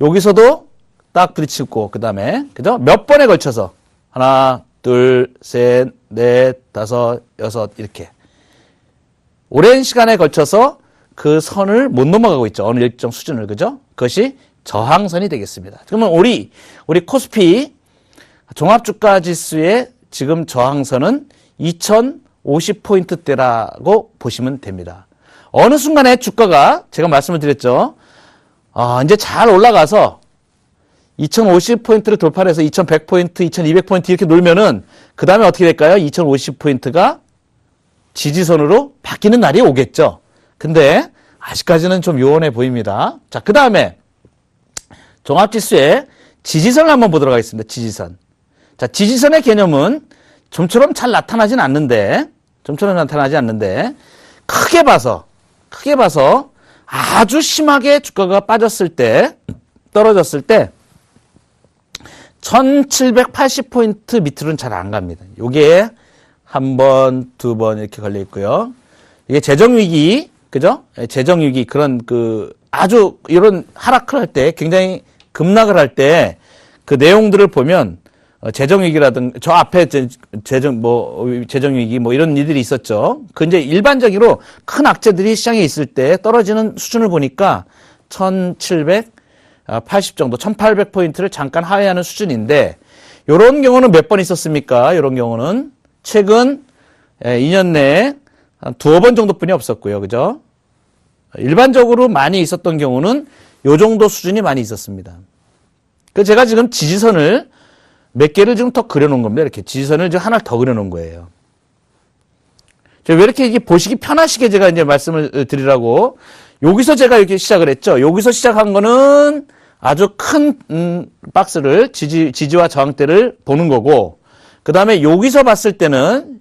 여기서도 딱 부딪히고, 그 다음에, 그죠? 몇 번에 걸쳐서. 하나, 둘, 셋, 넷, 다섯, 여섯, 이렇게. 오랜 시간에 걸쳐서 그 선을 못 넘어가고 있죠. 어느 일정 수준을. 그죠? 그것이 저항선이 되겠습니다. 그러면 우리 코스피 종합주가지수의 지금 저항선은 2050포인트대라고 보시면 됩니다. 어느 순간에 주가가 제가 말씀을 드렸죠. 이제 잘 올라가서 2050포인트를 돌파해서 2100포인트, 2200포인트 이렇게 놀면은 그 다음에 어떻게 될까요? 2050포인트가 지지선으로 바뀌는 날이 오겠죠. 근데 아직까지는 좀 요원해 보입니다. 자, 그 다음에 종합지수의 지지선을 한번 보도록 하겠습니다. 지지선. 자, 지지선의 개념은 좀처럼 잘 나타나지 않는데 크게 봐서 아주 심하게 주가가 빠졌을 때, 떨어졌을 때 1780포인트 밑으로는 잘 안 갑니다. 요게 한 번, 두 번 이렇게 걸려 있고요. 이게 재정위기, 그죠? 재정위기, 아주 이런 하락을 할 때, 굉장히 급락을 할 때, 그 내용들을 보면, 재정위기라든가, 저 앞에 재정위기, 이런 일들이 있었죠. 그 이제 일반적으로 큰 악재들이 시장에 있을 때 떨어지는 수준을 보니까 1780 정도, 1800포인트를 잠깐 하회하는 수준인데, 요런 경우는 몇 번 있었습니까? 요런 경우는 최근 2년 내에 한 두어 번 정도뿐이 없었고요. 그죠? 일반적으로 많이 있었던 경우는 요 정도 수준이 많이 있었습니다. 그 제가 지금 지지선을 몇 개를 지금 더 그려놓은 겁니다. 이렇게 지지선을 지금 하나를 더 그려놓은 거예요. 왜 이렇게 이게 보시기 편하시게 제가 이제 말씀을 드리라고 여기서 제가 이렇게 시작을 했죠. 여기서 시작한 거는 아주 큰 박스를 지지와 저항대를 보는 거고, 그 다음에 여기서 봤을 때는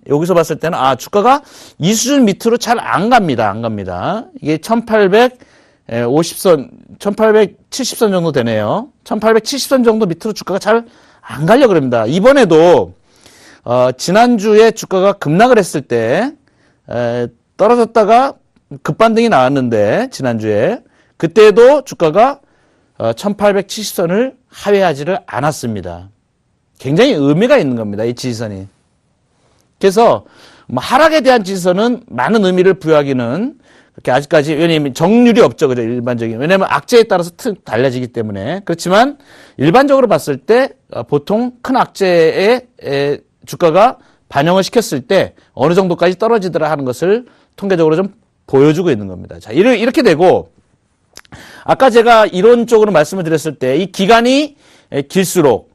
주가가 이 수준 밑으로 잘 안 갑니다. 이게 1850선, 1870선 정도 되네요. 1870선 정도 밑으로 주가가 잘 안 가려고 그럽니다. 이번에도, 지난주에 주가가 급락을 했을 때, 떨어졌다가 급반등이 나왔는데, 지난주에. 그때도 주가가 1870선을 하회하지를 않았습니다. 굉장히 의미가 있는 겁니다. 이 지지선이. 그래서 하락에 대한 지지선은 많은 의미를 부여하기는 그렇게 아직까지, 왜냐하면 정률이 없죠. 그죠? 일반적인. 왜냐하면 악재에 따라서 달라지기 때문에. 그렇지만 일반적으로 봤을 때 보통 큰 악재에 주가가 반영을 시켰을 때 어느 정도까지 떨어지더라 하는 것을 통계적으로 좀 보여주고 있는 겁니다. 자, 이렇게 되고, 아까 제가 이론적으로 말씀을 드렸을 때 이 기간이 길수록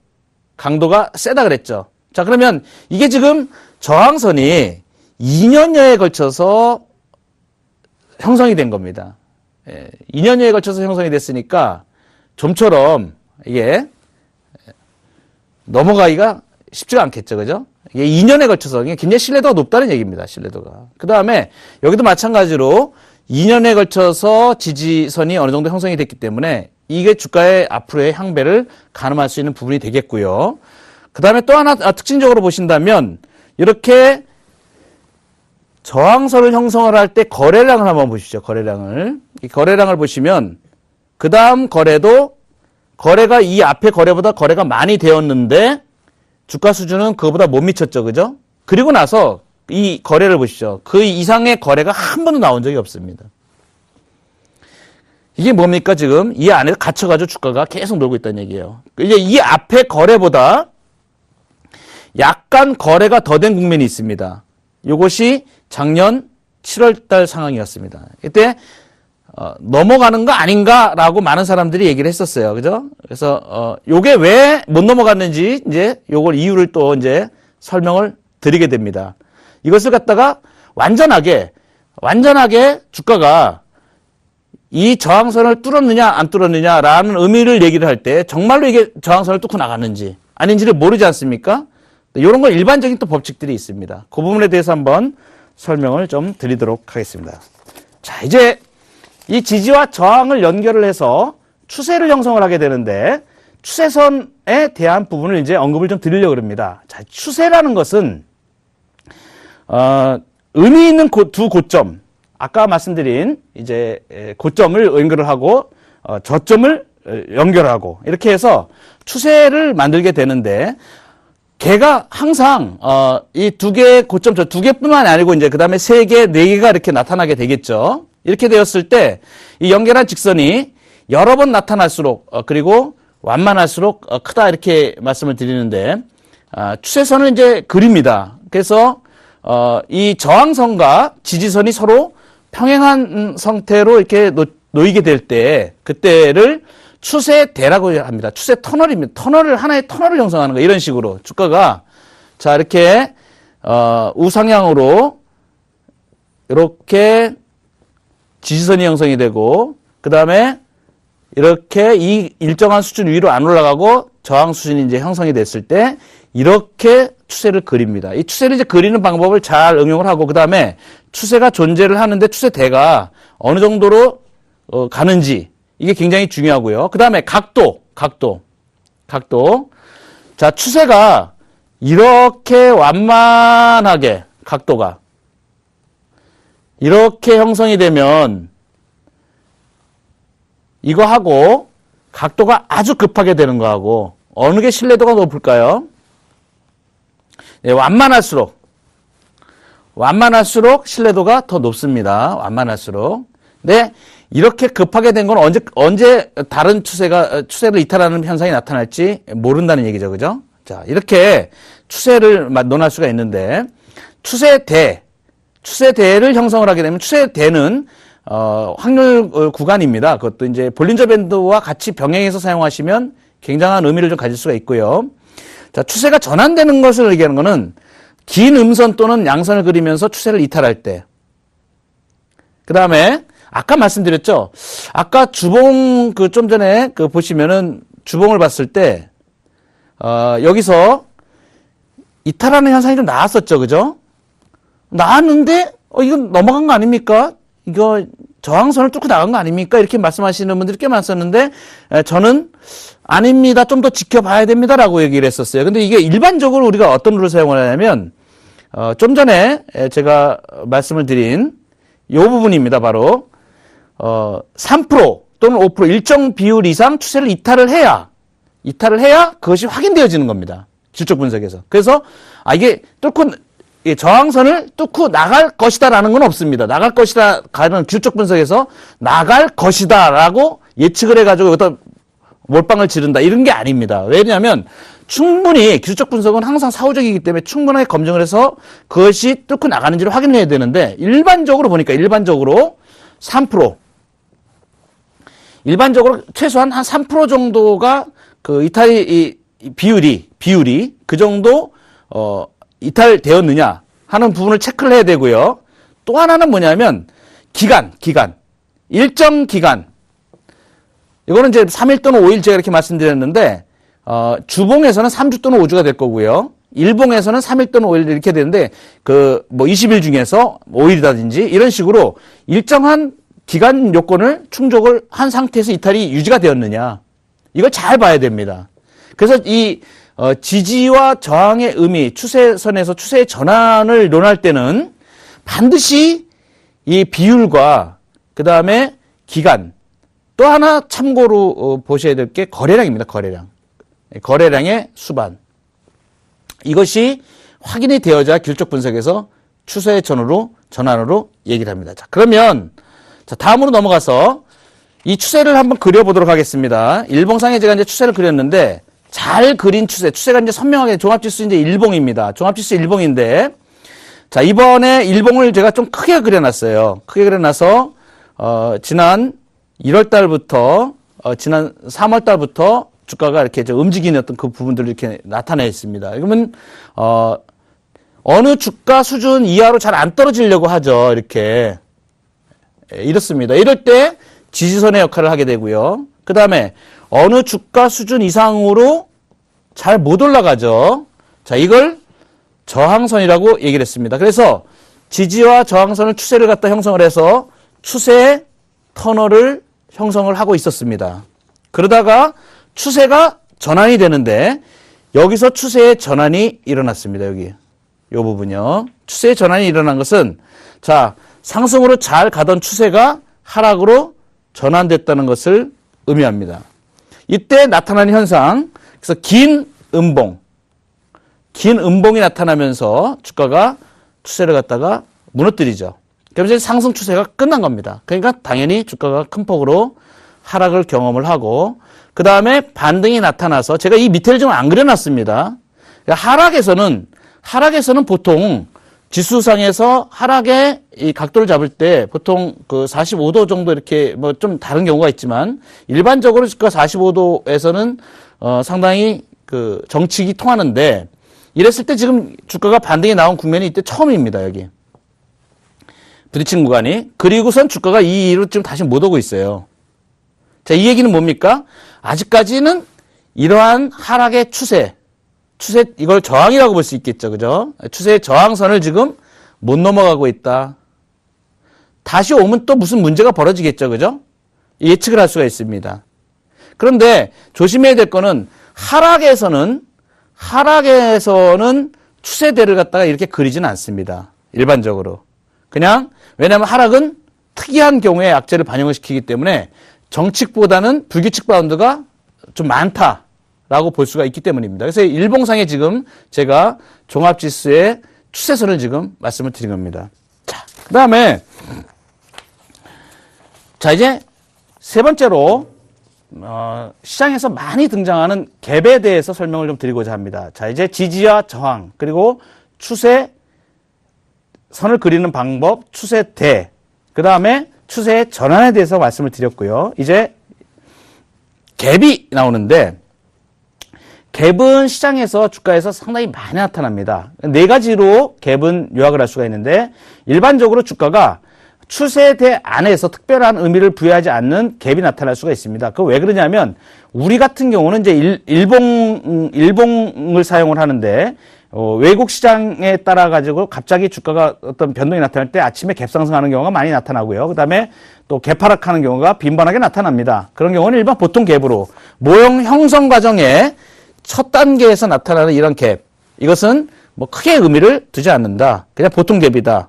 강도가 세다 그랬죠. 자, 그러면 이게 지금 저항선이 2년여에 걸쳐서 형성이 된 겁니다. 2년여에 걸쳐서 형성이 됐으니까 좀처럼 이게 넘어가기가 쉽지가 않겠죠. 그죠? 이게 2년에 걸쳐서 굉장히 신뢰도가 높다는 얘기입니다. 신뢰도가. 그 다음에 여기도 마찬가지로 2년에 걸쳐서 지지선이 어느 정도 형성이 됐기 때문에 이게 주가의 앞으로의 향배를 가늠할 수 있는 부분이 되겠고요. 그 다음에 또 하나 특징적으로 보신다면 이렇게 저항선을 형성을 할 때 거래량을 한번 보시죠. 거래량을. 이 거래량을 보시면 그 다음 거래도 거래가 이 앞에 거래보다 거래가 많이 되었는데 주가 수준은 그거보다 못 미쳤죠. 그죠? 그리고 나서 이 거래를 보시죠. 그 이상의 거래가 한 번도 나온 적이 없습니다. 이게 뭡니까? 지금 이 안에 갇혀가지고 주가가 계속 놀고 있다는 얘기예요. 이제 이 앞에 거래보다 약간 거래가 더 된 국면이 있습니다. 이것이 작년 7월달 상황이었습니다. 이때 넘어가는 거 아닌가라고 많은 사람들이 얘기를 했었어요. 그죠? 그래서 요게 왜 못 넘어갔는지 이제 요걸 이유를 또 이제 설명을 드리게 됩니다. 이것을 갖다가 완전하게 주가가 이 저항선을 뚫었느냐 안 뚫었느냐라는 의미를 얘기를 할 때 정말로 이게 저항선을 뚫고 나갔는지 아닌지를 모르지 않습니까? 이런 건 일반적인 또 법칙들이 있습니다. 그 부분에 대해서 한번 설명을 좀 드리도록 하겠습니다. 자, 이제 이 지지와 저항을 연결을 해서 추세를 형성을 하게 되는데 추세선에 대한 부분을 이제 언급을 좀 드리려고 합니다. 자, 추세라는 것은 의미 있는 두 고점, 아까 말씀드린 이제 고점을 연결을 하고 저점을 연결하고 이렇게 해서 추세를 만들게 되는데 걔가 항상 이 두 개의 고점, 저 두 개뿐만 아니고 이제 그 다음에 세 개, 네 개가 이렇게 나타나게 되겠죠. 이렇게 되었을 때 이 연결한 직선이 여러 번 나타날수록 그리고 완만할수록 크다 이렇게 말씀을 드리는데 추세선을 이제 그립니다. 그래서 이 저항선과 지지선이 서로 평행한 상태로 이렇게 놓이게 될 때 그때를 추세대라고 합니다. 추세 터널입니다. 하나의 터널을 형성하는 거 이런 식으로 주가가 자 이렇게 우상향으로 이렇게 지지선이 형성이 되고 그 다음에 이렇게 이 일정한 수준 위로 안 올라가고 저항 수준이 이제 형성이 됐을 때 이렇게 추세를 그립니다. 이 추세를 이제 그리는 방법을 잘 응용을 하고 그 다음에 추세가 존재를 하는데 추세대가 어느 정도로 가는지 이게 굉장히 중요하고요. 그 다음에 각도. 자, 추세가 이렇게 완만하게 각도가 이렇게 형성이 되면 이거하고 각도가 아주 급하게 되는 거하고 어느 게 신뢰도가 높을까요? 네, 완만할수록 신뢰도가 더 높습니다. 완만할수록. 네, 이렇게 급하게 된 건 언제 다른 추세를 이탈하는 현상이 나타날지 모른다는 얘기죠. 그죠? 자, 이렇게 추세를 논할 수가 있는데, 추세대를 형성을 하게 되면, 추세대는, 확률 구간입니다. 그것도 이제 볼린저 밴드와 같이 병행해서 사용하시면 굉장한 의미를 좀 가질 수가 있고요. 자, 추세가 전환되는 것을 얘기하는 거는 긴 음선 또는 양선을 그리면서 추세를 이탈할 때. 그 다음에, 아까 말씀드렸죠? 아까 주봉, 좀 전에 보시면은 주봉을 봤을 때, 여기서 이탈하는 현상이 좀 나왔었죠. 그죠? 나왔는데, 이건 넘어간 거 아닙니까? 이거 저항선을 뚫고 나간 거 아닙니까? 이렇게 말씀하시는 분들이 꽤 많았었는데, 저는 아닙니다. 좀 더 지켜봐야 됩니다. 라고 얘기를 했었어요. 근데 이게 일반적으로 우리가 어떤 룰을 사용을 하냐면, 좀 전에 제가 말씀을 드린 이 부분입니다. 바로, 3% 또는 5% 일정 비율 이상 추세를 이탈을 해야 그것이 확인되어지는 겁니다. 기술적 분석에서. 그래서, 이게 저항선을 뚫고 나갈 것이다라는 건 없습니다. 나갈 것이다, 가는 기술적 분석에서 나갈 것이다라고 예측을 해가지고 여기다 몰빵을 지른다. 이런 게 아닙니다. 왜냐하면 충분히 기술적 분석은 항상 사후적이기 때문에 충분하게 검증을 해서 그것이 뚫고 나가는지를 확인해야 되는데 일반적으로 보니까 3%. 일반적으로 최소한 한 3% 정도가 이탈이 비율이 그 정도 이탈되었느냐 하는 부분을 체크를 해야 되고요. 또 하나는 뭐냐면 기간. 일정 기간. 이거는 이제 3일 또는 5일 제가 이렇게 말씀드렸는데 주봉에서는 3주 또는 5주가 될 거고요. 일봉에서는 3일 또는 5일 이렇게 되는데 20일 중에서 5일이라든지 이런 식으로 일정한 기간 요건을 충족을 한 상태에서 이탈이 유지가 되었느냐. 이걸 잘 봐야 됩니다. 그래서 이 지지와 저항의 의미, 추세선에서 추세의 전환을 논할 때는 반드시 이 비율과 그 다음에 기간 또 하나 참고로 보셔야 될 게 거래량입니다. 거래량. 거래량의 수반. 이것이 확인이 되어야 귤적 분석에서 추세 전환으로 얘기를 합니다. 자, 그러면 자, 다음으로 넘어가서 이 추세를 한번 그려보도록 하겠습니다. 일봉상에 제가 이제 추세를 그렸는데 잘 그린 추세가 이제 선명하게 종합지수 이제 일봉입니다. 종합지수 일봉인데 자, 이번에 일봉을 제가 좀 크게 그려놨어요. 크게 그려놔서 지난 1월 달부터 지난 3월 달부터 주가가 이렇게 좀 움직이는 어떤 그 부분들을 이렇게 나타내 있습니다. 그러면 어느 주가 수준 이하로 잘 안 떨어지려고 하죠. 이렇게 이렇습니다. 이럴 때 지지선의 역할을 하게 되고요. 그 다음에 어느 주가 수준 이상으로 잘 못 올라가죠. 자, 이걸 저항선이라고 얘기를 했습니다. 그래서 지지와 저항선을 추세를 갖다 형성을 해서 추세의 터널을 형성을 하고 있었습니다. 그러다가 추세가 전환이 되는데 여기서 추세의 전환이 일어났습니다. 여기 이 부분요. 추세의 전환이 일어난 것은 자, 상승으로 잘 가던 추세가 하락으로 전환됐다는 것을 의미합니다. 이때 나타나는 현상, 그래서 긴 음봉이 나타나면서 주가가 추세를 갖다가 무너뜨리죠. 그러면서 상승 추세가 끝난 겁니다. 그러니까 당연히 주가가 큰 폭으로 하락을 경험을 하고 그 다음에 반등이 나타나서 제가 이 밑에를 좀 안 그려놨습니다. 하락에서는 보통 지수상에서 하락의 이 각도를 잡을 때 보통 그 45도 정도 이렇게 뭐 좀 다른 경우가 있지만 일반적으로 주가 45도에서는 상당히 그 정측이 통하는데 이랬을 때 지금 주가가 반등이 나온 국면이 이때 처음입니다. 여기 부딪힌 구간이. 그리고선 주가가 이 위로 지금 다시 못 오고 있어요. 자, 이 얘기는 뭡니까? 아직까지는 이러한 하락의 추세 이걸 저항이라고 볼 수 있겠죠. 그죠? 추세의 저항선을 지금 못 넘어가고 있다. 다시 오면 또 무슨 문제가 벌어지겠죠. 그죠? 예측을 할 수가 있습니다. 그런데 조심해야 될 거는 하락에서는 추세대를 갖다가 이렇게 그리지는 않습니다. 일반적으로. 그냥 왜냐하면 하락은 특이한 경우에 악재를 반영을 시키기 때문에 정칙보다는 불규칙 바운드가 좀 많다라고 볼 수가 있기 때문입니다. 그래서 일봉상에 지금 제가 종합지수의 추세선을 지금 말씀을 드린 겁니다. 자, 그 다음에 자, 이제 세 번째로 시장에서 많이 등장하는 갭에 대해서 설명을 좀 드리고자 합니다. 자, 이제 지지와 저항 그리고 추세 선을 그리는 방법, 추세대, 그 다음에 추세의 전환에 대해서 말씀을 드렸고요. 이제 갭이 나오는데 갭은 시장에서 주가에서 상당히 많이 나타납니다. 네 가지로 갭은 요약을 할 수가 있는데 일반적으로 주가가 추세대 안에서 특별한 의미를 부여하지 않는 갭이 나타날 수가 있습니다. 그 왜 그러냐면 우리 같은 경우는 이제 일봉을 사용을 하는데 외국 시장에 따라 가지고 갑자기 주가가 어떤 변동이 나타날 때 아침에 갭 상승하는 경우가 많이 나타나고요. 그다음에 또 갭 하락하는 경우가 빈번하게 나타납니다. 그런 경우는 일반 보통 갭으로 모형 형성 과정의 첫 단계에서 나타나는 이런 갭, 이것은 뭐 크게 의미를 두지 않는다. 그냥 보통 갭이다.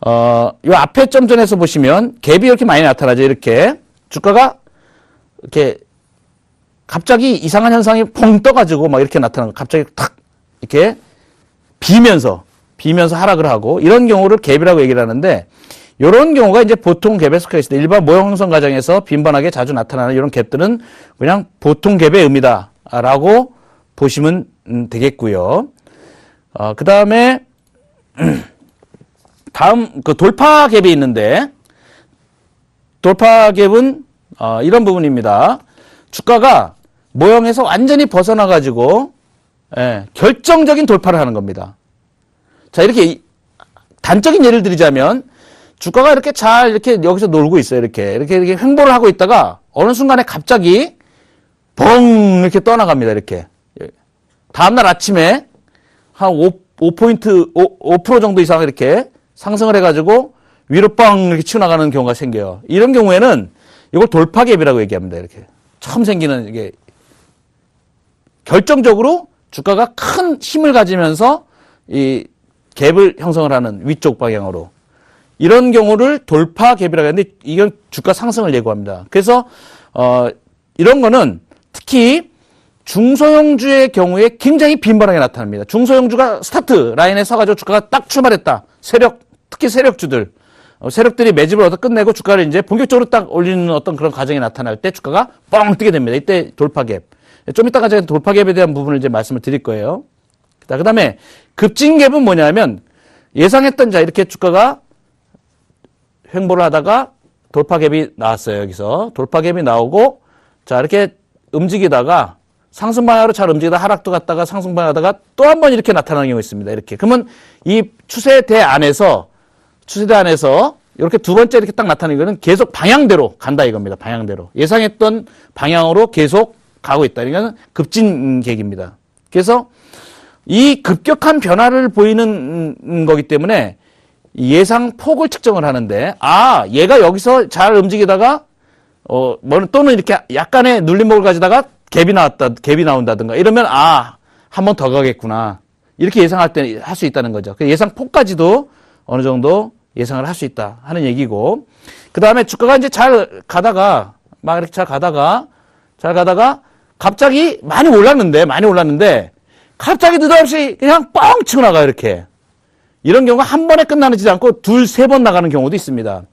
요 앞에 점 전에서 보시면 갭이 이렇게 많이 나타나죠. 이렇게 주가가 이렇게 갑자기 이상한 현상이 퐁 떠가지고 막 이렇게 나타나는 거, 갑자기 탁 이렇게 비면서 하락을 하고 이런 경우를 갭이라고 얘기를 하는데 이런 경우가 이제 보통 갭에 속해 있습니다. 일반 모형 형성 과정에서 빈번하게 자주 나타나는 이런 갭들은 그냥 보통 갭의 의미다라고 보시면 되겠고요. 그 다음에 다음 그 돌파 갭이 있는데 돌파 갭은 이런 부분입니다. 주가가 모형에서 완전히 벗어나 가지고 결정적인 돌파를 하는 겁니다. 자, 이렇게 단적인 예를 드리자면 주가가 이렇게 잘 이렇게 여기서 놀고 있어요. 이렇게 횡보를 하고 있다가 어느 순간에 갑자기 벙 이렇게 떠나갑니다. 이렇게 다음날 아침에 한 5% 정도 이상 이렇게 상승을 해가지고 위로 뻥 이렇게 치고 나가는 경우가 생겨요. 이런 경우에는 이걸 돌파 갭이라고 얘기합니다. 이렇게 처음 생기는 이게 결정적으로 주가가 큰 힘을 가지면서 이 갭을 형성을 하는 위쪽 방향으로. 이런 경우를 돌파 갭이라고 하는데 이건 주가 상승을 예고합니다. 그래서 이런 거는 특히 중소형주의 경우에 굉장히 빈번하게 나타납니다. 중소형주가 스타트 라인에 서가지고 주가가 딱 출발했다. 특히 세력주들. 세력들이 매집을 얻어 끝내고 주가를 이제 본격적으로 딱 올리는 어떤 그런 과정이 나타날 때 주가가 뻥 뜨게 됩니다. 이때 돌파갭. 좀 이따가 제가 돌파갭에 대한 부분을 이제 말씀을 드릴 거예요. 그 다음에 급진갭은 뭐냐면 예상했던 이렇게 주가가 횡보를 하다가 돌파갭이 나왔어요. 여기서 돌파갭이 나오고 자 이렇게 움직이다가 상승 방향으로 잘 움직이다 하락도 갔다가 상승 방향 하다가 또 한 번 이렇게 나타나는 경우가 있습니다. 이렇게 그러면 이 추세대 안에서 이렇게 두 번째 이렇게 딱 나타나는 거는 계속 방향대로 간다 이겁니다. 방향대로 예상했던 방향으로 계속 가고 있다. 이거는 급진객입니다. 그래서 이 급격한 변화를 보이는 거기 때문에 예상 폭을 측정을 하는데 얘가 여기서 잘 움직이다가 또는 이렇게 약간의 눌림목을 가지다가 갭이 나온다든가 이러면 한 번 더 가겠구나. 이렇게 예상할 때 할 수 있다는 거죠. 예상 폭까지도 어느 정도 예상을 할 수 있다 하는 얘기고 그 다음에 주가가 이제 잘 가다가 막 이렇게 잘 가다가 갑자기 많이 올랐는데 갑자기 느닷없이 그냥 뻥 치고 나가요. 이렇게 이런 경우가 한 번에 끝나지 않고 세 번 나가는 경우도 있습니다.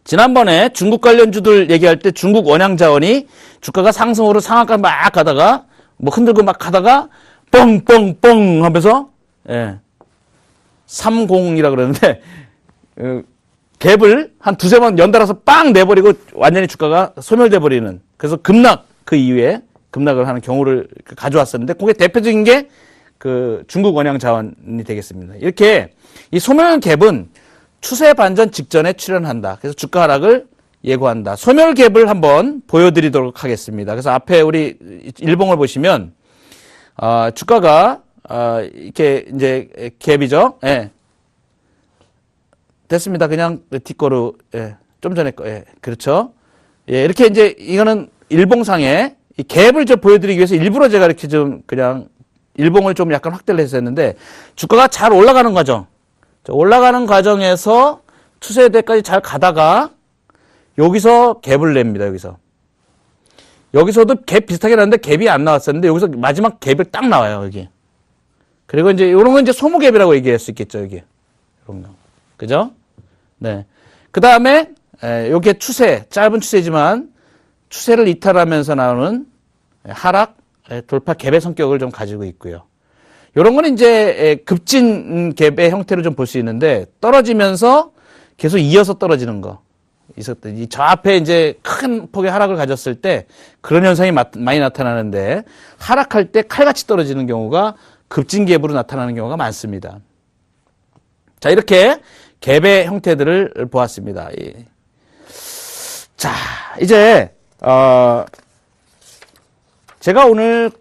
지난번에 중국 관련주들 얘기할 때 중국 원양자원이 주가가 상승으로 상한가 막 가다가 흔들고 막 가다가 뻥뻥뻥 하면서 30이라 그러는데 갭을 한 두세 번 연달아서 빵 내버리고 완전히 주가가 소멸돼 버리는 그래서 그 이후에 급락을 하는 경우를 가져왔었는데 그게 대표적인 게 그 중국 원양자원이 되겠습니다. 이렇게 이 소멸 갭은 추세 반전 직전에 출현한다. 그래서 주가 하락을 예고한다. 소멸 갭을 한번 보여드리도록 하겠습니다. 그래서 앞에 우리 일봉을 보시면 주가가 이렇게 이제 갭이죠. 됐습니다. 그냥 뒷거로 좀 전에 거 그렇죠. 이렇게 이제 이거는 일봉상에 이 갭을 좀 보여드리기 위해서 일부러 제가 이렇게 좀 그냥 일봉을 좀 약간 확대를 해서 했는데 주가가 잘 올라가는 과정. 올라가는 과정에서 추세대까지 잘 가다가 여기서 갭을 냅니다. 여기서도 갭 비슷하게 나왔는데 갭이 안 나왔었는데 여기서 마지막 갭이 딱 나와요. 여기. 그리고 이제 이런 건 이제 소모갭이라고 얘기할 수 있겠죠. 여기. 이런 거. 그죠? 네. 그 다음에 요게 짧은 추세지만 추세를 이탈하면서 나오는 하락, 돌파 갭의 성격을 좀 가지고 있고요. 요런 거는 이제 급진 갭의 형태로 좀 볼 수 있는데 떨어지면서 계속 이어서 떨어지는 거. 있었던 저 앞에 이제 큰 폭의 하락을 가졌을 때 그런 현상이 많이 나타나는데 하락할 때 칼같이 떨어지는 경우가 급진 갭으로 나타나는 경우가 많습니다. 자, 이렇게 갭의 형태들을 보았습니다. 자, 이제 제가 오늘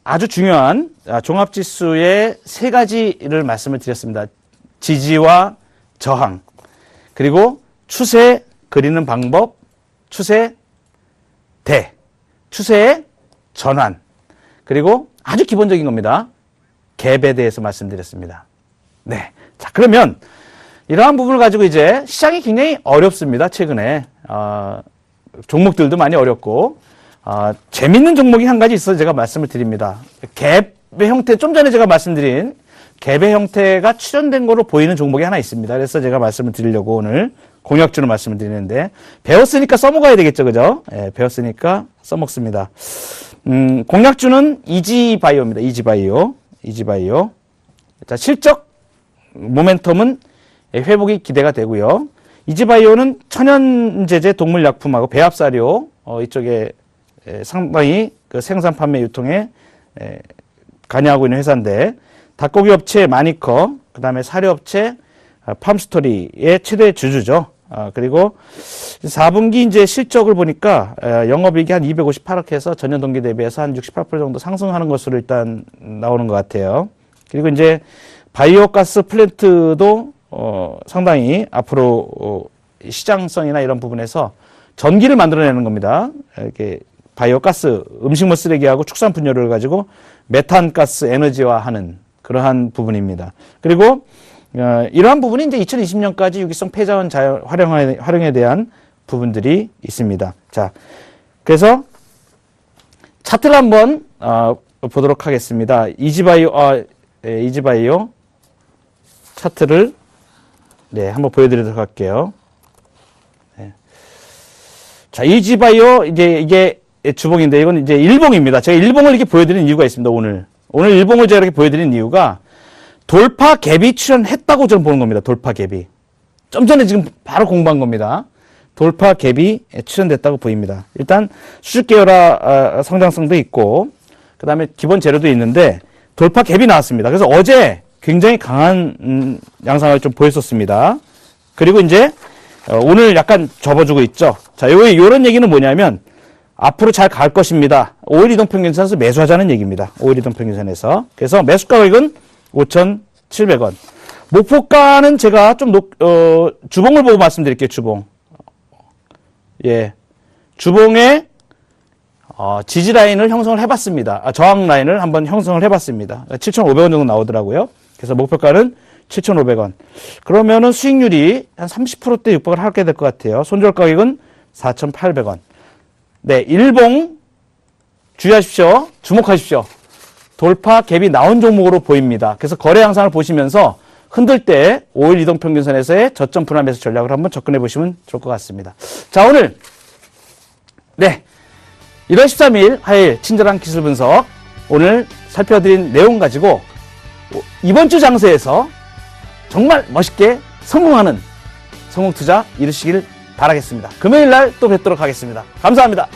아주 중요한 종합지수의 세 가지를 말씀을 드렸습니다. 지지와 저항, 그리고 추세 그리는 방법, 추세의 전환, 그리고 아주 기본적인 겁니다. 갭에 대해서 말씀드렸습니다. 네. 자, 그러면 이러한 부분을 가지고 이제 시장이 굉장히 어렵습니다. 최근에. 종목들도 많이 어렵고, 재밌는 종목이 한 가지 있어서 제가 말씀을 드립니다. 갭의 형태, 좀 전에 제가 말씀드린 갭의 형태가 출현된 거로 보이는 종목이 하나 있습니다. 그래서 제가 말씀을 드리려고 오늘 공약주로 말씀을 드리는데, 배웠으니까 써먹어야 되겠죠, 그죠? 배웠으니까 써먹습니다. 공약주는 이지바이오입니다. 이지바이오. 자, 실적 모멘텀은 회복이 기대가 되고요. 이지바이오는 천연제제 동물약품하고 배합사료, 이쪽에 상당히 그 생산, 판매, 유통에 관여하고 있는 회사인데, 닭고기 업체 마니커, 그 다음에 사료업체 팜스토리의 최대 주주죠. 그리고 4분기 이제 실적을 보니까 영업이익이 한 258억 해서 전년 동기 대비해서 한 68% 정도 상승하는 것으로 일단 나오는 것 같아요. 그리고 이제 바이오가스 플랜트도 상당히 앞으로 시장성이나 이런 부분에서 전기를 만들어내는 겁니다. 이렇게 바이오가스, 음식물 쓰레기하고 축산 분열을 가지고 메탄가스 에너지화하는 그러한 부분입니다. 그리고 이러한 부분이 이제 2020년까지 유기성 폐자원 자연 활용에 대한 부분들이 있습니다. 자, 그래서 차트를 한번 보도록 하겠습니다. 이지바이오 차트를 한번 보여드리도록 할게요. 네. 자, 이지바이오 이게 주봉인데 이건 이제 일봉입니다. 제가 일봉을 이렇게 보여드리는 이유가 있습니다. 오늘 일봉을 제가 이렇게 보여드리는 이유가 돌파 갭이 출현했다고 저는 보는 겁니다. 돌파 갭이. 좀 전에 지금 바로 공부한 겁니다. 돌파 갭이 출현됐다고 보입니다. 일단 수직 계열화 성장성도 있고 그 다음에 기본 재료도 있는데 돌파 갭이 나왔습니다. 그래서 어제 굉장히 강한 양상을 좀 보였었습니다. 그리고 이제 오늘 약간 접어주고 있죠. 자, 요런 얘기는 뭐냐면 앞으로 잘 갈 것입니다. 5일 이동평균선에서 매수하자는 얘기입니다. 5일 이동평균선에서. 그래서 매수 가격은 5,700원. 목표가는 제가 좀 주봉을 보고 말씀드릴게요. 주봉. 예. 주봉에 지지 라인을 형성을 해봤습니다. 저항 라인을 한번 형성을 해봤습니다. 7,500원 정도 나오더라고요. 그래서 목표가는 7,500원. 그러면은 수익률이 한 30%대 육박을 하게 될 것 같아요. 손절 가격은 4,800원. 네, 일봉 주의하십시오. 주목하십시오. 돌파 갭이 나온 종목으로 보입니다. 그래서 거래 양상을 보시면서 흔들 때 5일 이동평균선에서의 저점 분할 매수 전략을 한번 접근해 보시면 좋을 것 같습니다. 자, 오늘 1월 13일 화요일 친절한 기술 분석 오늘 살펴드린 내용 가지고 이번 주 장세에서 정말 멋있게 성공하는 성공 투자 이루시길 바라겠습니다. 금요일 날 또 뵙도록 하겠습니다. 감사합니다.